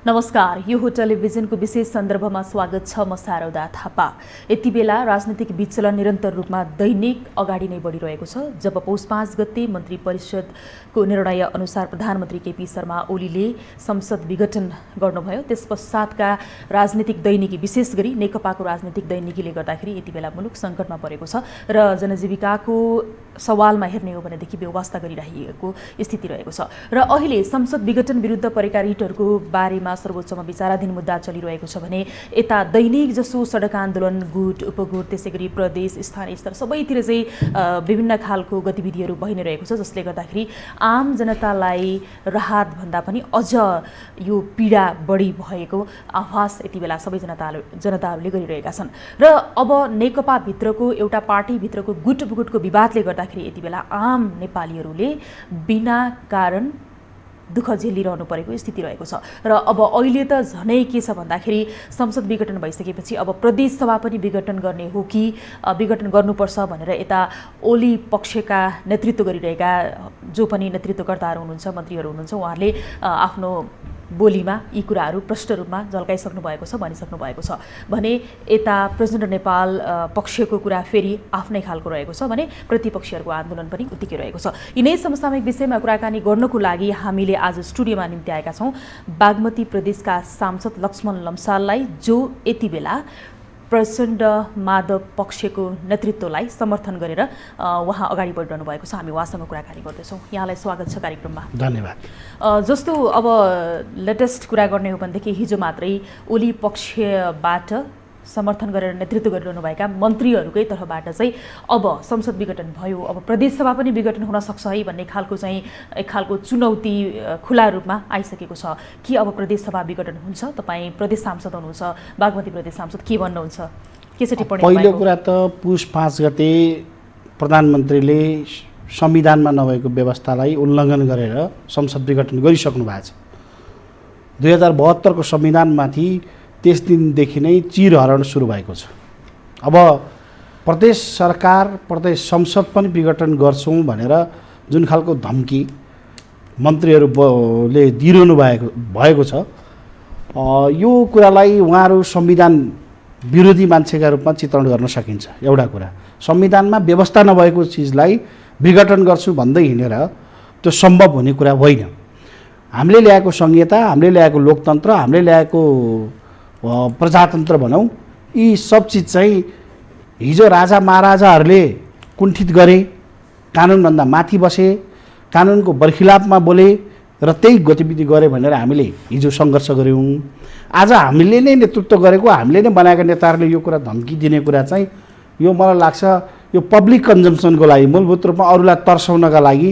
नमस्कार, यो हो टेलिभिजनको विशेष सन्दर्भमा स्वागत छ। म शारदा थापा। यति बेला राजनीतिक विचलन निरन्तर रूपमा दैनिक अगाडि नै बढिरहेको छ। जब पौष 5 गते मन्त्री परिषदको निर्णय अनुसार प्रधानमन्त्री केपी शर्मा ओलीले संसद विघटन गर्नुभयो, त्यस पश्चातका राजनीतिक दैनिकी, विशेष गरी नेकपाको राजनीतिक दैनिकीले गर्दाखेरि यति बेला मुलुक सङ्कटमा परेको छ र जनजीविकाको सवालमा हेर्ने हो भनेदेखि बेवास्ता गरिरहेको स्थिति रहेको छ। र अहिले संसद विघटन विरुद्ध परेका रिटहरूको बारेमा सर्वोच्चमा विचाराधीन मुद्दा चलिरहेको छ भने यता दैनिक जसो सडक आन्दोलन, गुट, उपगुट, त्यसै गरी प्रदेश, स्थानीय स्तर सबैतिर चाहिँ विभिन्न खालको गतिविधिहरू भइ नै रहेको छ, जसले गर्दाखेरि आम जनतालाई राहत भन्दा पनि अझ यो पीडा बढी भएको आभास यति बेला सबै जनताहरूले गरिरहेका छन्। र अब नेकपाभित्रको एउटा पार्टीभित्रको गुट उपगुटको विवादले गर्दाखेरि यति बेला आम नेपालीहरूले बिना कारण दुःख झेलिरहनु परेको स्थिति रहेको छ। र अब अहिले त झनै के छ भन्दाखेरि संसद विघटन भइसकेपछि अब प्रदेश सभा पनि विघटन गर्ने हो कि विघटन गर्नुपर्छ भनेर यता ओली पक्षका नेतृत्व गरिरहेका जो पनि नेतृत्वकर्ताहरू हुनुहुन्छ, मन्त्रीहरू हुनुहुन्छ, उहाँहरूले आफ्नो बोलीमा यी कुराहरू प्रष्ट रूपमा झल्काइसक्नु भएको छ, भनिसक्नु भएको छ भने यता प्रेसिडेन्ट नेपाल पक्षको कुरा फेरि आफ्नै खालको रहेको छ भने प्रतिपक्षीहरूको आन्दोलन पनि उत्तिकै रहेको छ। यिनै समसामयिक विषयमा कुराकानी गर्नको लागि हामीले आज स्टुडियोमा निम्ति आएका छौँ बागमती प्रदेशका सांसद लक्ष्मण लम्साललाई, जो यति बेला प्रचण्ड माधव पक्षको नेतृत्वलाई समर्थन गरेर उहाँ अगाडि बढिरहनु भएको छ। हामी उहाँसँग कुराकानी गर्दैछौँ। यहाँलाई स्वागत छ कार्यक्रममा। धन्यवाद। जस्तो अब लेटेस्ट कुरा गर्ने हो भनेदेखि हिजो मात्रै ओली पक्षबाट समर्थन गरेर नेतृत्व गरिरहनुभएका मन्त्रीहरूकै तर्फबाट चाहिँ अब संसद विघटन भयो, अब प्रदेशसभा पनि विघटन हुन सक्छ है भन्ने खालको चाहिँ एक खालको चुनौती खुला रूपमा आइसकेको छ कि अब प्रदेशसभा विघटन हुन्छ? तपाईँ प्रदेश सांसद हुनुहुन्छ, बागमती प्रदेश सांसद, के भन्नुहुन्छ? के छ टिप्पणी? पहिलो कुरा त पुष 5 गते प्रधानमन्त्रीले संविधानमा नभएको व्यवस्थालाई उल्लङ्घन गरेर संसद विघटन गरिसक्नु भएको छ। 2072 को संविधानमाथि त्यस दिनदेखि नै चिरहरण सुरु भएको छ। अब प्रदेश सरकार, प्रदेश संसद पनि विघटन गर्छौँ भनेर जुन खालको धम्की मन्त्रीहरूले दिइरहनु भएको छ, यो कुरालाई उहाँहरू संविधान विरोधी मान्छेका रूपमा चित्रण गर्न सकिन्छ। एउटा कुरा, संविधानमा व्यवस्था नभएको चिजलाई विघटन गर्छु भन्दै हिँडेर त्यो सम्भव हुने कुरा होइन। हामीले ल्याएको संहिता, हामीले ल्याएको लोकतन्त्र, हामीले ल्याएको प्रजातन्त्र भनौँ, यी सब चिज चाहिँ हिजो राजा महाराजाहरूले कुण्ठित गरे, कानुनभन्दा माथि बसे, कानुनको बर्खिलापमा बोले र त्यही गतिविधि गरे भनेर हामीले हिजो सङ्घर्ष गऱ्यौँ। आज हामीले नै नेतृत्व गरेको, हामीले नै बनाएका नेताहरूले यो कुरा धम्की दिने कुरा चाहिँ यो मलाई लाग्छ यो पब्लिक कन्जम्सनको लागि, मूलभूत रूपमा अरूलाई तर्साउनका लागि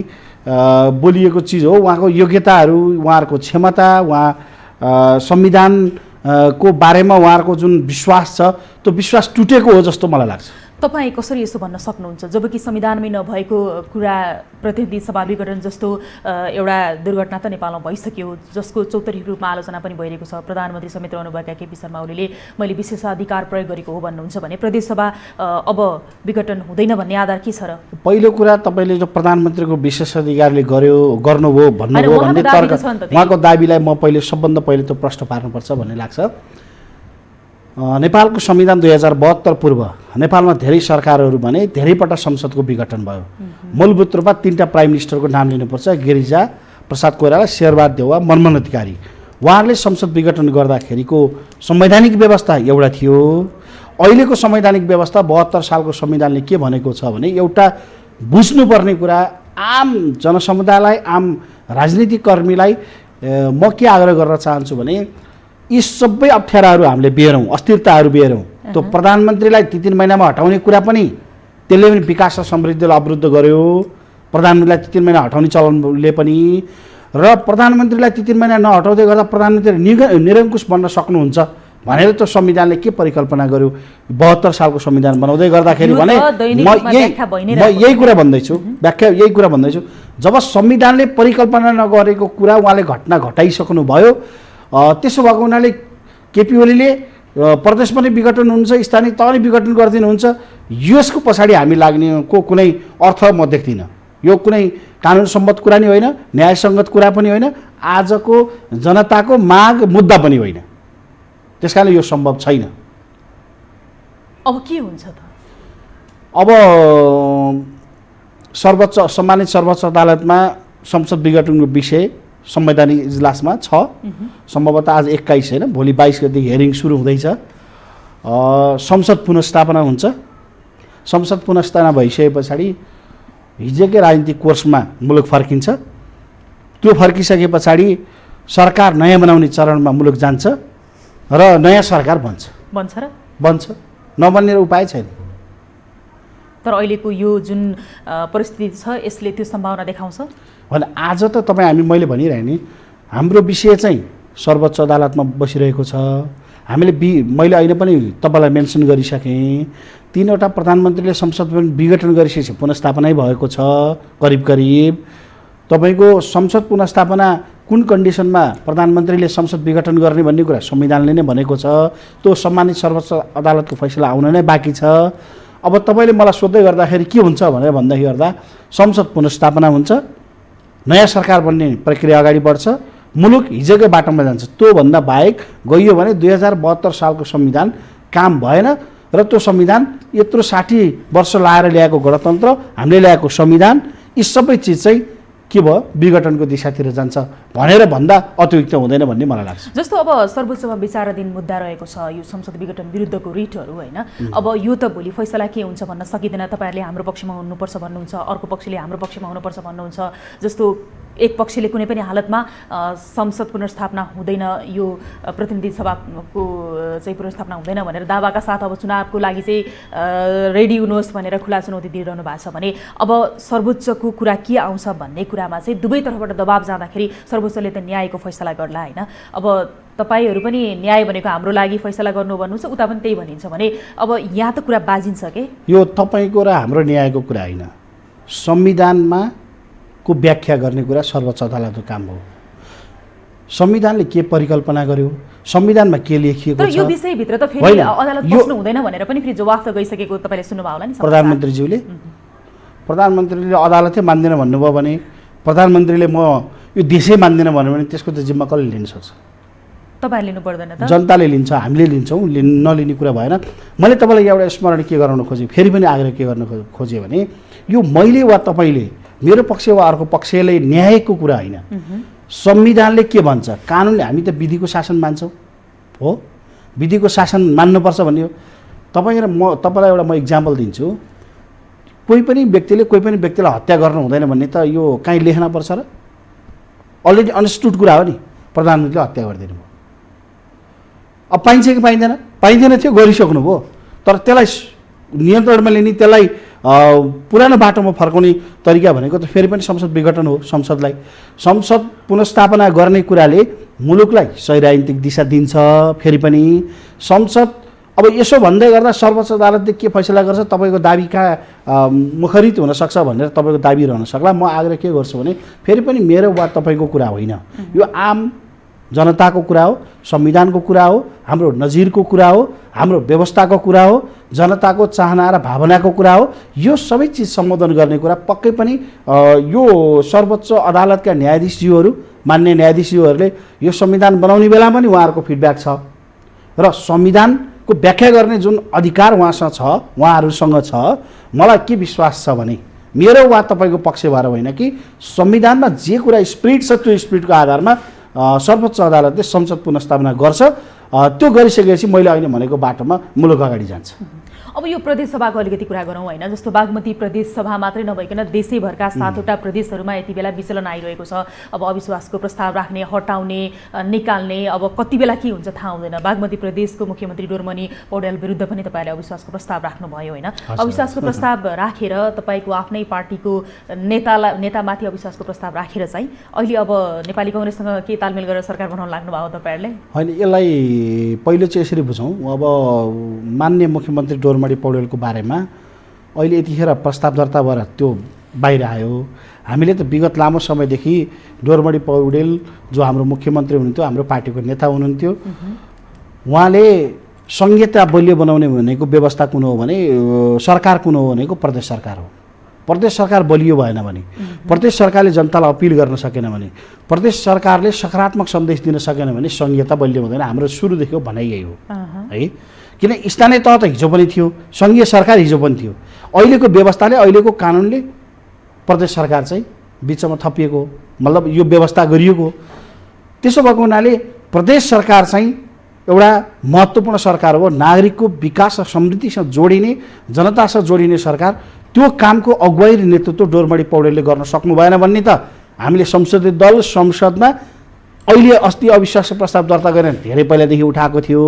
बोलिएको चिज हो। उहाँको योग्यताहरू, उहाँहरूको क्षमता, उहाँ संविधान को बारेमा उहाँहरूको जुन विश्वास छ त्यो विश्वास टुटेको हो जस्तो मलाई लाग्छ। तपाईँ कसरी यसो भन्न सक्नुहुन्छ जबकि संविधानमै नभएको कुरा प्रतिनिधि सभा विघटन जस्तो एउटा दुर्घटना त नेपालमा भइसक्यो, जसको चौतरी रूपमा आलोचना पनि भइरहेको छ। प्रधानमन्त्री समेत रहनुभएका केपी शर्मा ओलीले मैले विशेषाधिकार प्रयोग गरेको हो भन्नुहुन्छ भने प्रदेशसभा अब विघटन हुँदैन भन्ने आधार के छ र? पहिलो कुरा, तपाईँले जो प्रधानमन्त्रीको विशेषाधिकारले गर्नुभयो भन्नुभयो भन्ने तर्क, उहाँको दाबीलाई म सबभन्दा पहिले त प्रश्न पार्नुपर्छ भन्ने लाग्छ। नेपालको संविधान 2072 पूर्व नेपालमा धेरै सरकारहरू भने धेरैपल्ट संसदको विघटन भयो। मूलभूत रूपमा 3टा प्राइम मिनिस्टरको नाम लिनुपर्छ, गिरिजा प्रसाद कोइराला, शेरबहादुर देउवा, मनमोहन अधिकारी। उहाँहरूले संसद विघटन गर्दाखेरिको संवैधानिक व्यवस्था एउटा थियो। अहिलेको संवैधानिक व्यवस्था 72 सालको संविधानले के भनेको छ भने एउटा बुझ्नुपर्ने कुरा, आम जनसमुदायलाई, आम राजनीतिक कर्मीलाई म के आग्रह गर्न चाहन्छु भने यी सबै अप्ठ्याराहरू हामीले बेहोरौँ, अस्थिरताहरू बेहोरौँ। त्यो प्रधानमन्त्रीलाई 3 महिनामा हटाउने कुरा पनि त्यसले पनि विकास र समृद्धिलाई अवरुद्ध गर्यो। प्रधानमन्त्रीलाई 3 महिना हटाउने चलनले पनि, र प्रधानमन्त्रीलाई 3 महिना नहटाउँदै गर्दा प्रधानमन्त्री निरङ्कुश बन्न सक्नुहुन्छ भनेर त्यो संविधानले के परिकल्पना गर्यो? 72 सालको संविधान बनाउँदै गर्दाखेरि भने म यही कुरा भन्दैछु, जब संविधानले परिकल्पना नगरेको कुरा उहाँले घटना घटाइसक्नु भयो, त्यसो भएको हुनाले केपी ओलीले प्रदेश पनि विघटन हुन्छ, स्थानीय तह पनि विघटन गरिदिनुहुन्छ, यसको पछाडि हामी लाग्नेको कुनै अर्थ म देख्दिनँ। यो कुनै कानुन सम्मत कुरा नि होइन, न्यायसङ्गत कुरा पनि होइन। आजको जनताको माग मुद्दा पनि होइन। त्यसकारणले यो सम्भव छैन। अब के हुन्छ त? अब सम्मानित सर्वोच्च अदालतमा संसद विघटनको विषय संवैधानिक इजलासमा छ। सम्भवतः आज 21 होइन, भोलि 22 गते हियरिङ सुरु हुँदैछ। संसद पुनर्स्थापना हुन्छ। संसद पुनर्स्थापना भइसके पछाडि हिजोकै राजनीतिक कोर्समा मुलुक फर्किन्छ। त्यो फर्किसके पछाडि सरकार नयाँ बनाउने चरणमा मुलुक जान्छ र नयाँ सरकार बन्छ। नबन्ने उपाय छैन। तर अहिलेको यो जुन परिस्थिति छ यसले त्यो सम्भावना देखाउँछ भने आज त मैले भनिरहेँ नि, हाम्रो विषय चाहिँ सर्वोच्च अदालतमा बसिरहेको छ। मैले अहिले पनि तपाईँलाई मेन्सन गरिसकेँ, 3वटा प्रधानमन्त्रीले संसद विघटन गरिसकेपछि पुनर्स्थापनै भएको छ करिब करिब। तपाईँको संसद पुनर्स्थापना कुन कन्डिसनमा प्रधानमन्त्रीले संसद विघटन गर्ने भन्ने कुरा संविधानले नै भनेको छ। त्यो सम्मानित सर्वोच्च अदालतको फैसला आउन नै बाँकी छ। अब तपाईँले मलाई सोध्दै गर्दाखेरि के हुन्छ भनेर भन्दाखेरि गर्दा संसद पुनर्स्थापना हुन्छ, नयाँ सरकार बन्ने प्रक्रिया अगाडि बढ्छ, मुलुक हिजोकै बाटोमा जान्छ। त्योभन्दा बाहेक गइयो भने 2072 सालको संविधान काम भएन र त्यो संविधान यत्रो 60 वर्ष लाएर ल्याएको गणतन्त्र, हामीले ल्याएको संविधान, यी सबै चिज चाहिँ के भयो विघटनको दिशातिर जान्छ भनेर भन्दा अतिरिक्त हुँदैन भन्ने मलाई लाग्छ। जस्तो अब सर्वोच्चमा विचाराधीन मुद्दा रहेको छ यो संसद विघटन विरुद्धको रिटहरू होइन। अब यो त भोलि फैसला के हुन्छ भन्न सकिँदैन। तपाईँहरूले हाम्रो पक्षमा हुनुपर्छ भन्नुहुन्छ, अर्को पक्षले हाम्रो पक्षमा हुनुपर्छ भन्नुहुन्छ। जस्तो एक पक्षले कुनै पनि हालतमा संसद पुनर्स्थापना हुँदैन, यो प्रतिनिधि सभाको चाहिँ पुनर्स्थापना हुँदैन भनेर दावाका साथ अब चुनावको लागि चाहिँ रेडी हुनुहोस् भनेर खुला चुनौती दिइरहनु भएको छ भने अब सर्वोच्चको कुरा के आउँछ भन्ने कुरामा चाहिँ दुवै तर्फबाट दबाब जाँदाखेरि सर्वोच्चले त न्यायको फैसला गर्ला होइन। अब तपाईँहरू पनि न्याय भनेको हाम्रो लागि फैसला गर्नु भन्नुहुन्छ, उता पनि त्यही भनिन्छ भने अब यहाँ त कुरा बाजिन्छ के? यो तपाईँको र हाम्रो न्यायको कुरा होइन, संविधानमा को व्याख्या गर्ने कुरा सर्वोच्च अदालतको काम हो। संविधानले के परिकल्पना गर्यो, संविधानमा के लेखिएको छ, तर यो विषयभित्र त फेरि अदालत बस्नु हुँदैन भनेर पनि फेरि जवाफ त गइसकेको तपाईँले सुन्नुभयो होला नि। प्रधानमन्त्रीले अदालतै मान्दैन भन्नुभयो भने, प्रधानमन्त्रीले म यो देशै मान्दैन भन्यो भने त्यसको त जिम्मा कसले लिन सक्छ? तपाईँले लिनु पर्दैन त? जनताले लिन्छ, हामीले लिन्छौँ, नलिने कुरा भएन। मैले तपाईँलाई एउटा स्मरण के गराउन खोजेँ, फेरि पनि आग्रह के गर्न खोजेँ भने यो मैले वा तपाईँले, मेरो पक्ष वा अर्को पक्षले न्यायको कुरा होइन। संविधानले के भन्छ, कानुनले, हामी त विधिको शासन मान्छौँ हो, विधिको शासन मान्नुपर्छ भन्ने हो। तपाईँलाई एउटा म इक्जाम्पल दिन्छु। कोही पनि व्यक्तिलाई हत्या गर्नु हुँदैन भन्ने त यो कहीँ लेख्न पर्छ र? अलरेडी अन्डरस्टुड कुरा हो नि, प्रधानमन्त्रीले हत्या गरिदिनु भयो। अब पाइन्छ कि पाइँदैन? पाइँदैन थियो, गरिसक्नुभयो। तर त्यसलाई नियन्त्रणमा लिने, त्यसलाई पुरानो बाटोमा फर्काउने तरिका भनेको त फेरि पनि संसद विघटन हो। संसद पुनर्स्थापना गर्ने कुराले मुलुकलाई सही राजनीतिक दिशा दिन्छ। फेरि पनि संसद अब यसो भन्दै गर्दा सर्वोच्च अदालतले के फैसला गर्छ तपाईँको दाबी कहाँ मुखरित हुनसक्छ भनेर तपाईँको दाबी रहन सक्ला। म आग्रह के गर्छु भने फेरि पनि मेरो वा तपाईँको कुरा होइन, यो आम जनताको कुरा हो, संविधानको कुरा हो, हाम्रो नजिरको कुरा हो, हाम्रो व्यवस्थाको कुरा हो, जनताको चाहना र भावनाको कुरा हो। यो सबै चिज सम्बोधन गर्ने कुरा पक्कै पनि यो सर्वोच्च अदालतका न्यायाधीशज्यूहरू, मान्य न्यायाधीशज्यूहरूले यो संविधान बनाउने बेलामा पनि उहाँहरूको फिडब्याक छ र संविधानको व्याख्या गर्ने जुन अधिकार उहाँहरूसँग छ। मलाई के विश्वास छ भने मेरो वा तपाईँको पक्ष भएर होइन कि संविधानमा जे कुरा स्पिरिट छ त्यो स्पिरिटको आधारमा सर्वोच्च अदालतले संसद पुनर्स्थापना गर्छ। त्यो गरिसकेपछि मैले अहिले भनेको बाटोमा मुलुक अगाडि जान्छ। अब यो प्रदेश सभाको अलिकति कुरा गरौँ होइन। जस्तो बागमती प्रदेश सभा मात्रै नभइकन देशैभरका 7वटा प्रदेशहरूमा यति बेला विचलन आइरहेको छ। अब अविश्वासको प्रस्ताव राख्ने, हटाउने, निकाल्ने, अब कति बेला के हुन्छ थाहा हुँदैन। बागमती प्रदेशको मुख्यमन्त्री डोरमणि पौडेल विरुद्ध पनि तपाईँले अविश्वासको प्रस्ताव राख्नुभयो होइन। अविश्वासको प्रस्ताव राखेर तपाईँको आफ्नै पार्टीको नेतामाथि अविश्वासको प्रस्ताव राखेर चाहिँ अहिले अब नेपाली कांग्रेससँग के तालमेल गरेर सरकार बनाउन लाग्नुभयो तपाईँहरूले? होइन, यसलाई पहिलो चाहिँ यसरी बुझौँ। अब मान्य मुख्यमन्त्री डोरमणि पौडेलको बारेमा अहिले यतिखेर प्रस्ताव दर्ता भएर त्यो बाहिर आयो। हामीले त विगत लामो समयदेखि डोरमणि पौडेल जो हाम्रो मुख्यमन्त्री हुनुहुन्थ्यो, हाम्रो पार्टीको नेता हुनुहुन्थ्यो, उहाँले संहिता बलियो बनाउने भनेको व्यवस्था कुन हो भने सरकार कुन हो भनेको प्रदेश सरकार हो। प्रदेश सरकार बलियो भएन भने, प्रदेश सरकारले जनतालाई अपिल गर्न सकेन भने, प्रदेश सरकारले सकारात्मक सन्देश दिन सकेन भने सङ्घीयता बलियो हुँदैन। हाम्रो सुरुदेखि भनाइ यही हो है। किन स्थानीय तह त हिजो पनि थियो, सङ्घीय सरकार हिजो पनि थियो। अहिलेको व्यवस्थाले, अहिलेको कानुनले प्रदेश सरकार चाहिँ बिचमा थपिएको हो, मतलब यो व्यवस्था गरिएको हो। त्यसो भएको हुनाले प्रदेश सरकार चाहिँ एउटा महत्त्वपूर्ण सरकार हो, नागरिकको विकास र समृद्धिसँग जोडिने, जनतासँग जोडिने सरकार। त्यो कामको अगुवाई र नेतृत्व डोरमणि पौडेलले गर्न सक्नु भएन भन्ने त हामीले संसदीय दल संसदमा अहिले अस्ति अविश्वास प्रस्ताव दर्ता गरेर धेरै पहिलादेखि उठाएको थियो।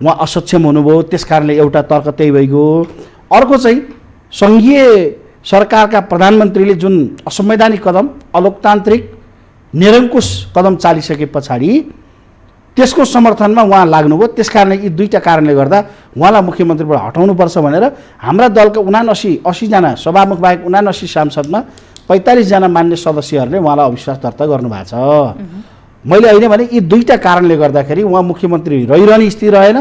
उहाँ असक्षम हुनुभयो, त्यस कारणले एउटा तर्क त्यही भइगयो। अर्को चाहिँ सङ्घीय सरकारका प्रधानमन्त्रीले जुन असंवैधानिक कदम, अलोकतान्त्रिक निरङ्कुश कदम चालिसके पछाडि त्यसको समर्थनमा उहाँ लाग्नुभयो। त्यस कारणले यी दुईटा कारणले गर्दा उहाँलाई मुख्यमन्त्रीबाट हटाउनुपर्छ भनेर हाम्रा दलका 80जना सभामुख बाहेक 79 सांसदमा 45 जना मान्य सदस्यहरूले उहाँलाई अविश्वास दर्ता गर्नुभएको छ। मैले होइन भने यी दुईटा कारणले गर्दाखेरि उहाँ मुख्यमन्त्री रहिरहने स्थिति रहेन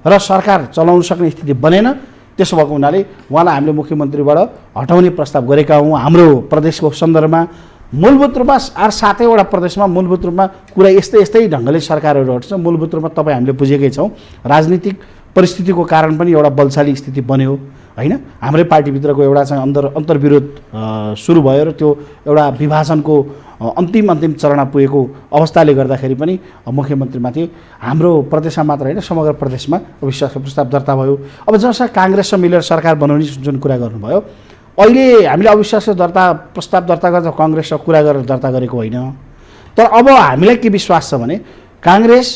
र सरकार चलाउन सक्ने स्थिति बनेन। त्यसो भएको हुनाले उहाँलाई हामीले मुख्यमन्त्रीबाट हटाउने प्रस्ताव गरेका हौँ। हाम्रो प्रदेशको सन्दर्भमा मूलभूत रूपमा 7वटा प्रदेशमा मूलभूत रूपमा कुरा यस्तै ढङ्गले सरकारहरू हट्छ। मूलभूत रूपमा तपाईँ हामीले बुझेकै छौँ, राजनीतिक परिस्थितिको कारण पनि एउटा बलशाली स्थिति बन्यो होइन। हाम्रै पार्टीभित्रको एउटा चाहिँ अन्तर्विरोध सुरु भयो र त्यो एउटा विभाजनको अन्तिम चरणमा पुगेको अवस्थाले गर्दाखेरि पनि मुख्यमन्त्रीमाथि हाम्रो प्रदेशमा मात्र होइन समग्र प्रदेशमा अविश्वासको प्रस्ताव दर्ता भयो। अब जसमा काङ्ग्रेससँग मिलेर सरकार बनाउने जुन कुरा गर्नुभयो, अहिले हामीले अविश्वास प्रस्ताव दर्ता गर्दा काङ्ग्रेससँग कुरा गरेर दर्ता गरेको होइन। तर अब हामीलाई के विश्वास छ भने काङ्ग्रेस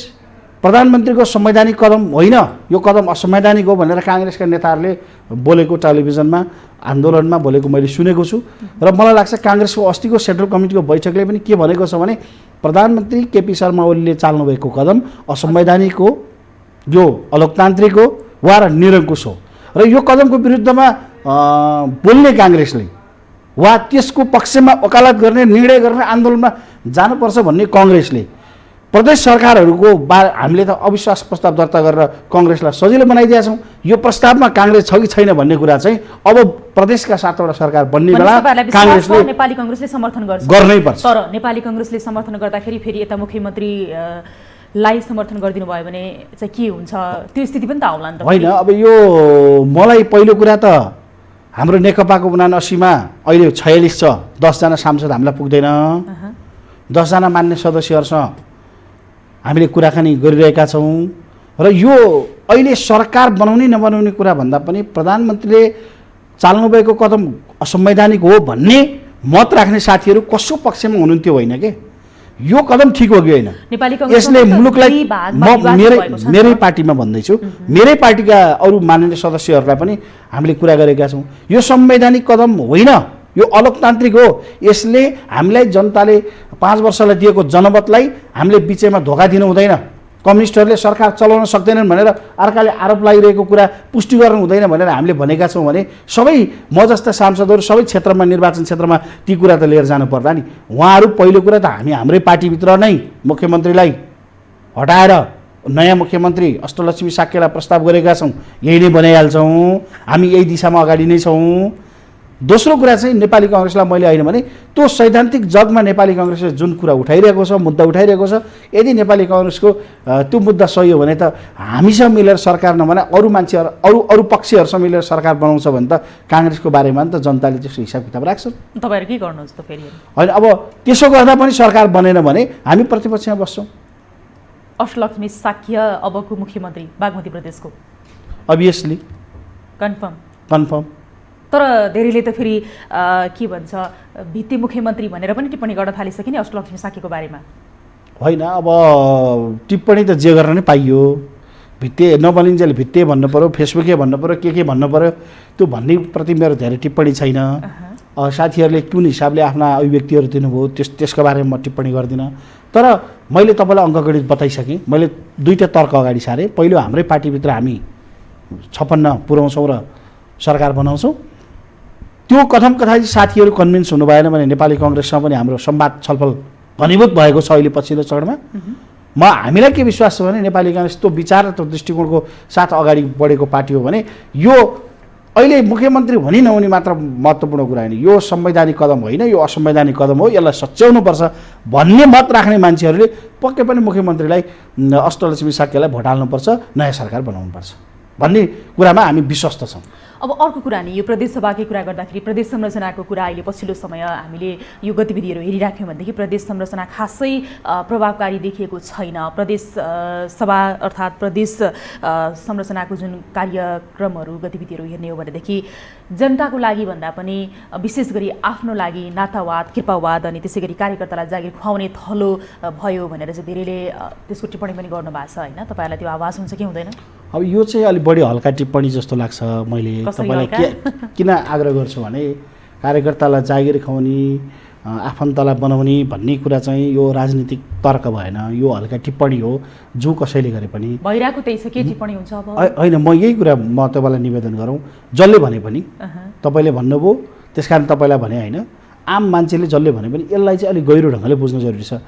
प्रधानमन्त्रीको संवैधानिक कदम होइन, यो कदम असंवैधानिक हो भनेर काङ्ग्रेसका नेताहरूले बोलेको टेलिभिजनमा आन्दोलनमा बोलेको मैले सुनेको छु। र मलाई लाग्छ काङ्ग्रेसको अस्तिको सेन्ट्रल कमिटीको बैठकले पनि के भनेको छ भने प्रधानमन्त्री केपी शर्मा ओलीले चाल्नुभएको कदम असंवैधानिक हो, यो अलोकतान्त्रिक हो वा र निरङ्कुश हो। र यो कदमको विरुद्धमा बोल्ने काङ्ग्रेसले वा त्यसको पक्षमा वकालत गर्ने, निर्णय गर्ने, आन्दोलनमा जानुपर्छ भन्ने काङ्ग्रेसले प्रदेश सरकारहरूको हामीले त अविश्वास प्रस्ताव दर्ता गरेर काङ्ग्रेसलाई सजिलो बनाइदिएका छौँ। यो प्रस्तावमा काङ्ग्रेस छ कि छैन भन्ने कुरा चाहिँ अब प्रदेशका 7वटा सरकार बन्ने बेला काङ्ग्रेसले नेपाली काङ्ग्रेसले समर्थन गर्नै पर्छ। तर नेपाली काङ्ग्रेसले समर्थन गर्दाखेरि फेरि यता मुख्यमन्त्री लाई समर्थन गरिदिनु भयो भने चाहिँ के हुन्छ, त्यो स्थिति पनि त आउला नि त होइन। अब यो मलाई पहिलो कुरा त हाम्रो नेकपाको 79मा अहिले 46 छ, 10 जना सांसद हामीलाई पुग्दैन। 10 जना मान्य सदस्यहरूसँग हामीले कुराकानी गरिरहेका छौँ र यो अहिले सरकार बनाउने नबनाउने कुरा भन्दा पनि प्रधानमन्त्रीले चाल्नुभएको कदम असंवैधानिक हो भन्ने मत राख्ने साथीहरू कसो पक्षमा हुनुहुन्थ्यो होइन के। यो कदम ठिक हो कि होइन, यसले मुलुकलाई मेरै पार्टीमा भन्दैछु, मेरै पार्टीका अरू माननीय सदस्यहरूलाई पनि हामीले कुरा गरेका छौँ। यो संवैधानिक कदम होइन, यो अलोकतान्त्रिक हो। यसले हामीलाई जनताले 5 वर्षलाई दिएको जनमतलाई हामीले बिचैमा धोका दिनु हुँदैन। कम्युनिस्टहरूले सरकार चलाउन सक्दैनन् भनेर अर्काले आरोप लागिरहेको कुरा पुष्टि गर्नु हुँदैन भनेर हामीले भनेका छौँ भने सबै म जस्ता सांसदहरू सबै क्षेत्रमा, निर्वाचन क्षेत्रमा ती कुरा त लिएर जानु पर्ला नि। उहाँहरू पहिलो कुरा त हामी हाम्रै पार्टीभित्र नै मुख्यमन्त्रीलाई हटाएर नयाँ मुख्यमन्त्री अष्टलक्ष्मी साक्यलाई प्रस्ताव गरेका छौँ, यही नै बनाइहाल्छौँ, हामी यही दिशामा अगाडि नै छौँ। दोस्रो कुरा चाहिँ नेपाली काङ्ग्रेसलाई मैले होइन भने त्यो सैद्धान्तिक जगमा नेपाली काङ्ग्रेसले जुन कुरा उठाइरहेको छ, मुद्दा उठाइरहेको छ, यदि नेपाली काङ्ग्रेसको त्यो मुद्दा सही हो भने त हामीसँग मिलेर सरकार नबनाए अरू मान्छेहरू अरू पक्षहरूसँग मिलेर सरकार बनाउँछ भने त काङ्ग्रेसको बारेमा त जनताले त्यसको हिसाब किताब राख्छ। तपाईँहरू के गर्नुहुन्छ त फेरि? होइन, अब त्यसो गर्दा पनि सरकार बनेन भने हामी प्रतिपक्षमा बस्छौँ। अष्टलक्ष्मी साक्य अबको मुख्यमन्त्री बागमती प्रदेशको अभियसली कन्फर्म। तर धेरैले त फेरि के भन्छ भित्ते मुख्यमन्त्री भनेर पनि टिप्पणी गर्न थालिसके नि अष्टलक्ष्मी साक्यको बारेमा। होइन, अब टिप्पणी त जे गर्न नै पाइयो, भित्ते नबनिन्जेल भित्ते भन्नु पऱ्यो, फेसबुकै भन्नु पऱ्यो, के भन्नु पऱ्यो, त्यो भन्ने प्रति मेरो धेरै टिप्पणी छैन। साथीहरूले कुन हिसाबले आफ्ना अभिव्यक्तिहरू दिनुभयो त्यसको बारेमा म टिप्पणी गर्दिनँ। तर मैले तपाईँलाई अङ्कगणित बताइसकेँ, मैले दुईवटा तर्क अगाडि सारेँ। पहिलो, हाम्रै पार्टीभित्र हामी 56 पुऱ्याउँछौँ र सरकार बनाउँछौँ। त्यो कथम कथा साथीहरू कन्भिन्स हुनु भएन भने नेपाली काङ्ग्रेससँग पनि हाम्रो संवाद छलफल घनीभूत भएको छ अहिले पछिल्लो चरणमा। हामीलाई के विश्वास छ भने नेपाली काङ्ग्रेस त्यो विचार र त्यो दृष्टिकोणको साथ अगाडि बढेको पार्टी हो भने यो अहिले मुख्यमन्त्री हुने नहुने मात्र महत्त्वपूर्ण कुरा होइन, यो संवैधानिक कदम होइन, यो असंवैधानिक कदम हो, यसलाई सच्याउनुपर्छ भन्ने मत राख्ने मान्छेहरूले पक्कै पनि मुख्यमन्त्रीलाई अष्टलक्ष्मी साक्यलाई भोट हाल्नुपर्छ, नयाँ सरकार बनाउनुपर्छ भन्ने कुरामा हामी विश्वस्त छौँ। अब अर्को कुरा नि यो प्रदेशसभाकै कुरा गर्दाखेरि प्रदेश संरचनाको कुरा अहिले पछिल्लो समय हामीले यो गतिविधिहरू हेरिराख्यौँ भनेदेखि प्रदेश संरचना खासै प्रभावकारी देखिएको छैन। प्रदेश सभा अर्थात् प्रदेश संरचनाको जुन कार्यक्रमहरू गतिविधिहरू हेर्ने हो भनेदेखि जनताको लागि भन्दा पनि विशेष गरी आफ्नो लागि नातावाद कृपावाद अनि त्यसै गरी कार्यकर्तालाई जागिर खुवाउने थलो भयो भनेर चाहिँ धेरैले त्यसको टिप्पणी पनि गर्नुभएको छ होइन, तपाईँहरूलाई त्यो आवाज हुन्छ कि हुँदैन? अब यो चाहिँ अलिक बढी हल्का टिप्पणी जस्तो लाग्छ। मैले तपाईँलाई किन आग्रह गर्छु भने कार्यकर्तालाई जागिर खुवाउने आफन्तलाई बनाउने भन्ने कुरा चाहिँ यो राजनीतिक तर्क भएन, यो हल्का टिप्पणी हो जो कसैले गरे पनि भइरहेको त्यही छ। के टिप्पणी हुन्छ अब? होइन, म यही कुरा म तपाईँलाई निवेदन गरौँ, जसले भने पनि तपाईँले भन्नुभयो त्यस कारण तपाईँलाई भने होइन, आम मान्छेले जसले भने पनि यसलाई चाहिँ अलिक गहिरो ढङ्गले बुझ्नु जरुरी छ।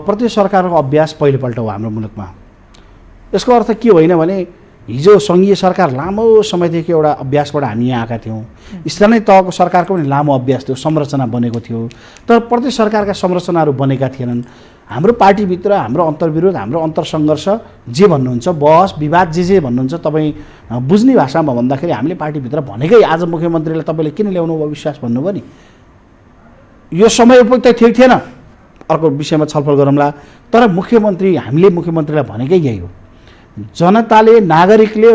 प्रदेश सरकारको अभ्यास पहिलोपल्ट हो हाम्रो मुलुकमा। यसको अर्थ के होइन भने हिजो सङ्घीय सरकार लामो समयदेखि एउटा अभ्यासबाट हामी यहाँ आएका थियौँ, स्थानीय तहको सरकारको पनि लामो अभ्यास थियो, संरचना बनेको थियो, तर प्रदेश सरकारका संरचनाहरू बनेका थिएनन्। हाम्रो पार्टीभित्र हाम्रो अन्तर्विरोध, हाम्रो अन्तरसङ्घर्ष जे भन्नुहुन्छ, बहस विवाद जे भन्नुहुन्छ, तपाईँ बुझ्ने भाषामा भन्दाखेरि हामीले पार्टीभित्र भनेकै आज मुख्यमन्त्रीलाई तपाईँले किन ल्याउनु भयो विश्वास भन्नुभयो नि, यो समय उपयुक्त थियो थिएन, अर्को विषयमा छलफल गरौँला। तर हामीले मुख्यमन्त्रीलाई भनेकै यही हो, जनताले नागरिकले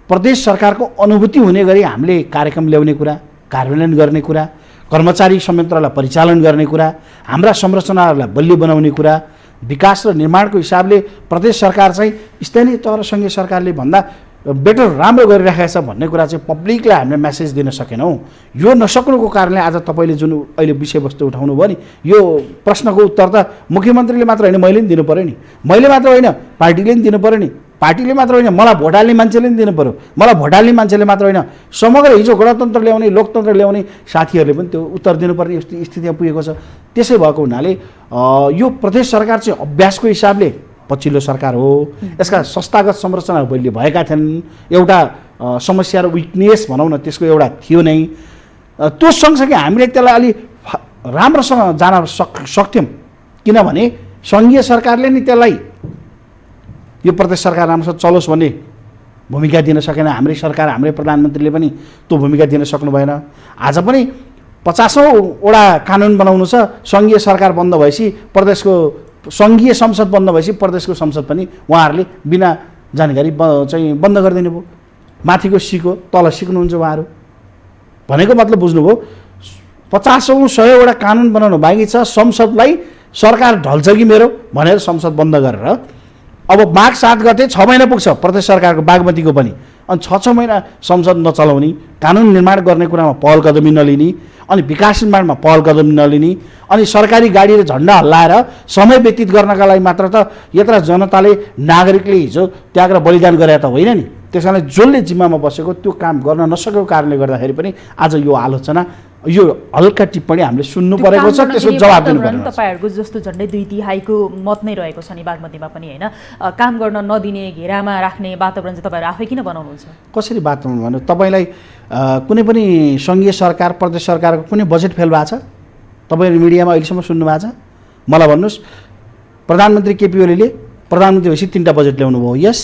प्रदेश सरकारको अनुभूति हुने गरी हामीले कार्यक्रम ल्याउने कुरा, कार्यान्वयन गर्ने कुरा, कर्मचारी संयन्त्रलाई परिचालन गर्ने कुरा, हाम्रा संरचनाहरूलाई बलियो बनाउने कुरा, विकास र निर्माणको हिसाबले प्रदेश सरकार चाहिँ स्थानीय तह र सङ्घीय सरकारले भन्दा बेटर राम्रो गरिराखेको छ भन्ने कुरा चाहिँ पब्लिकलाई हामीले मेसेज दिन सकेनौँ। यो नसक्नुको कारणले आज तपाईँले जुन अहिले विषयवस्तु उठाउनु भयो नि, यो प्रश्नको उत्तर त मुख्यमन्त्रीले मात्र होइन मैले पनि दिनु पऱ्यो नि, मैले मात्र होइन पार्टीले पनि दिनु पऱ्यो नि, पार्टीले मात्र होइन मलाई भोट हाल्ने मान्छेले पनि दिनु पऱ्यो, मलाई भोट हाल्ने मान्छेले मात्र होइन समग्र हिजो गणतन्त्र ल्याउने लोकतन्त्र ल्याउने साथीहरूले पनि त्यो उत्तर दिनुपर्ने स्थितिमा पुगेको छ। त्यसै भएको हुनाले यो प्रदेश सरकार चाहिँ अभ्यासको हिसाबले पछिल्लो सरकार हो, यसका संस्थागत संरचनाहरू बलियो भएका थिएनन्, एउटा समस्या र विकनेस भनौँ न त्यसको एउटा थियो नै, त्यो सँगसँगै हामीले त्यसलाई अलि राम्रोसँग जान सक्थ्यौँ, किनभने सङ्घीय सरकारले नि त्यसलाई यो प्रदेश सरकार राम्रोसँग चलोस् भन्ने भूमिका दिन सकेन, हाम्रै सरकार हाम्रै प्रधानमन्त्रीले पनि त्यो भूमिका दिन सक्नु भएन। आज पनि 50औँवटा कानुन बनाउनु छ, सङ्घीय सरकार बन्द भएपछि प्रदेशको सङ्घीय संसद बन्द भएपछि प्रदेशको संसद पनि उहाँहरूले बिना जानकारी चाहिँ बन्द गरिदिनु भयो। माथिको सिको तल सिक्नुहुन्छ उहाँहरू भनेको मतलब बुझ्नुभयो। 50औँ 100औँवटा कानुन बनाउनु बाँकी छ, संसदलाई सरकार ढल्छ कि मेरो भनेर संसद बन्द गरेर अब माघ 7 गते 6 महिना पुग्छ प्रदेश सरकारको बागमतीको पनि, अनि 6 महिना संसद नचलाउने, कानुन निर्माण गर्ने कुरामा पहल कदमी नलिने, अनि विकास निर्माणमा पहल कदमी नलिने, अनि सरकारी गाडी र झन्डा हल्लाएर समय व्यतीत गर्नका लागि मात्र त यत्र जनताले नागरिकले हिजो त्याग र बलिदान गरे त होइन नि। त्यस कारणले जसले जिम्मामा बसेको त्यो काम गर्न नसकेको कारणले गर्दाखेरि पनि आज यो आलोचना, यो हल्का टिप्पणी हामीले सुन्नु परेको छ, त्यसको जवाब दिनु पर्यो। तपाईँहरूको जस्तो झन्डै 2/3 मत नै रहेको छ नि बागमतीमा पनि होइन, काम गर्न नदिने, घेरामा राख्ने वातावरण चाहिँ तपाईँहरू आफै किन बनाउनुहुन्छ? कसरी वातावरण भन्नु? तपाईँलाई कुनै पनि सङ्घीय सरकार प्रदेश सरकारको कुनै बजेट फेल भएको छ? तपाईँहरू मिडियामा अहिलेसम्म सुन्नु भएको छ? मलाई भन्नुहोस्, प्रधानमन्त्री केपी ओलीले प्रधानमन्त्री भएपछि 3टा बजेट ल्याउनु भयो, यस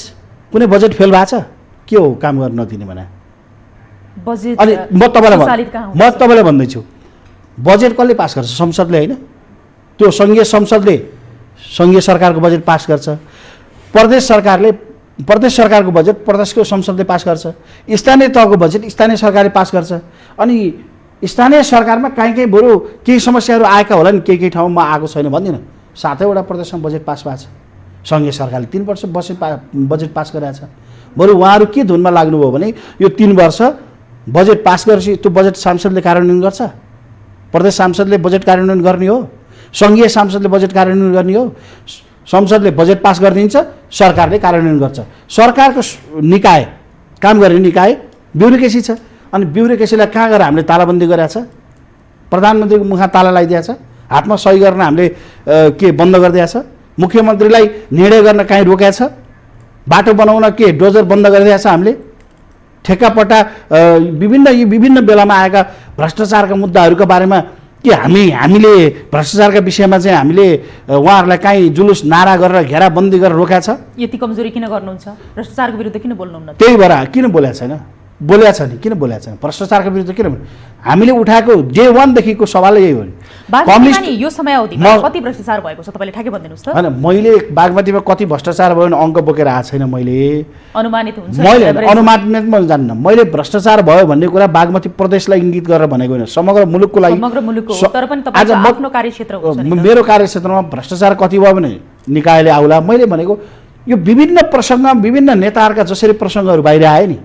कुनै बजेट फेल भएको छ? के हो काम गर्न नदिने भने? अनि म तपाईँलाई भन्दैछु, बजेट कसले पास गर्छ? संसदले होइन, त्यो सङ्घीय संसदले सङ्घीय सरकारको बजेट पास गर्छ, प्रदेश सरकारको बजेट प्रदेशको संसदले पास गर्छ, स्थानीय तहको बजेट स्थानीय सरकारले पास गर्छ। अनि स्थानीय सरकारमा कहीँ बरु केही समस्याहरू आएका होला नि, केही ठाउँमा आएको छैन भन्दिनँ, 7वटा प्रदेशमा बजेट पास भएको छ, सङ्घीय सरकारले 3 वर्ष बजेट पास गरेको छ। बरु उहाँहरू के धुनमा लाग्नुभयो भने यो 3 वर्ष बजेट पास गरेपछि त्यो बजेट सांसदले कार्यान्वयन गर्छ, प्रदेश सांसदले बजेट कार्यान्वयन गर्ने हो, सङ्घीय सांसदले बजेट कार्यान्वयन गर्ने हो, संसदले बजेट पास गरिदिन्छ, सरकारले कार्यान्वयन गर्छ। सरकारको निकाय, काम गर्ने निकाय ब्युरोक्रेसी छ, अनि ब्युरोक्रेसीलाई कहाँ गएर हामीले तालाबन्दी गरेका छ? प्रधानमन्त्रीको मुखमा ताला लगाइदिएको छ, हातमा सही गर्न हामीले के बन्द गरिदिएको छ, मुख्यमन्त्रीलाई निर्णय गर्न कहीँ रोकेको छ, बाटो बनाउन के डोजर बन्द गरिदिएको छ हामीले, ठेक्कापट्टा विभिन्न बेलामा आएका भ्रष्टाचारका मुद्दाहरूका बारेमा के हामीले भ्रष्टाचारका विषयमा चाहिँ हामीले उहाँहरूलाई काहीँ जुलुस नारा गरेर घेराबन्दी गरेर रोकेको छ? यति कमजोरी किन गर्नुहुन्छ? भ्रष्टाचारको विरुद्ध किन बोल्नुहुन्न? त्यही भएर किन बोलेको छैन? बोलेको छ नि, किन बोलेको छैन? भ्रष्टाचारको विरुद्ध किन? हामीले उठाएको डे 1 देखिको सवाल यही हो नि। बागमतीमा यो समयावधिमा कति भ्रष्टाचार भएको छ तपाईँले ठ्याक्कै भनिदिनुहोस् त? हैन, मैले बागमतीमा कति भ्रष्टाचार भयो भने अङ्क बोकेर आएको छैन मैले। अनुमानित हुन्छ? मैले अनुमानित म जान्न। मैले भ्रष्टाचार भयो भन्ने कुरा बागमती प्रदेशलाई इङ्गित गरेर भनेको होइन, समग्र मुलुकको लागि। समग्र मुलुकको हो, तर पनि तपाईको आफ्नो कार्यक्षेत्र हुन्छ नि। मेरो कार्यक्षेत्रमा भ्रष्टाचार कति भयो भने निकायले आउला। मैले भनेको यो विभिन्न प्रसङ्ग, विभिन्न नेताहरूका जसरी प्रसङ्गहरू बाहिर आए नि,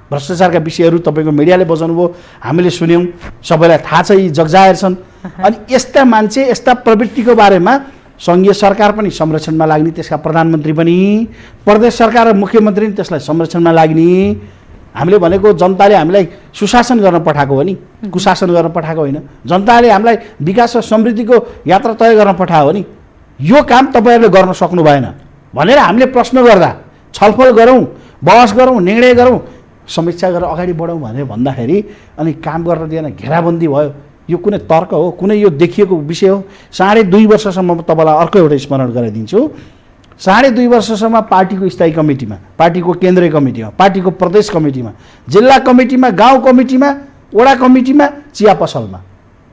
भ्रष्टाचारका विषयहरू तपाईँको मिडियाले बजाउनु भयो, हामीले सुन्यौँ, सबैलाई थाहा छ, यी जगजाहेर छन्। अनि यस्ता मान्छे, यस्ता प्रवृत्तिको बारेमा सङ्घीय सरकार पनि संरक्षणमा लाग्ने, त्यसका प्रधानमन्त्री पनि, प्रदेश सरकार र मुख्यमन्त्री पनि त्यसलाई संरक्षणमा लाग्ने। हामीले भनेको जनताले हामीलाई सुशासन गर्न पठाएको हो नि, कुशासन गर्न पठाएको होइन। जनताले हामीलाई विकास र समृद्धिको यात्रा तय गर्न पठायो हो नि। यो काम तपाईँहरूले गर्न सक्नु भएन भनेर हामीले प्रश्न गर्दा, छलफल गरौँ, बहस गरौँ, निर्णय गरौँ, समीक्षा गरेर अगाडि बढौँ भनेर भन्दाखेरि अनि काम गर्न दिएन, घेराबन्दी भयो। यो कुनै तर्क हो? कुनै यो देखिएको विषय हो? 2.5 वर्षसम्म म तपाईँलाई अर्को एउटा स्मरण गराइदिन्छु। 2.5 वर्षसम्म पार्टीको स्थायी कमिटीमा, पार्टीको केन्द्रीय कमिटीमा, पार्टीको प्रदेश कमिटीमा, जिल्ला कमिटीमा, गाउँ कमिटीमा, वडा कमिटीमा, चिया पसलमा,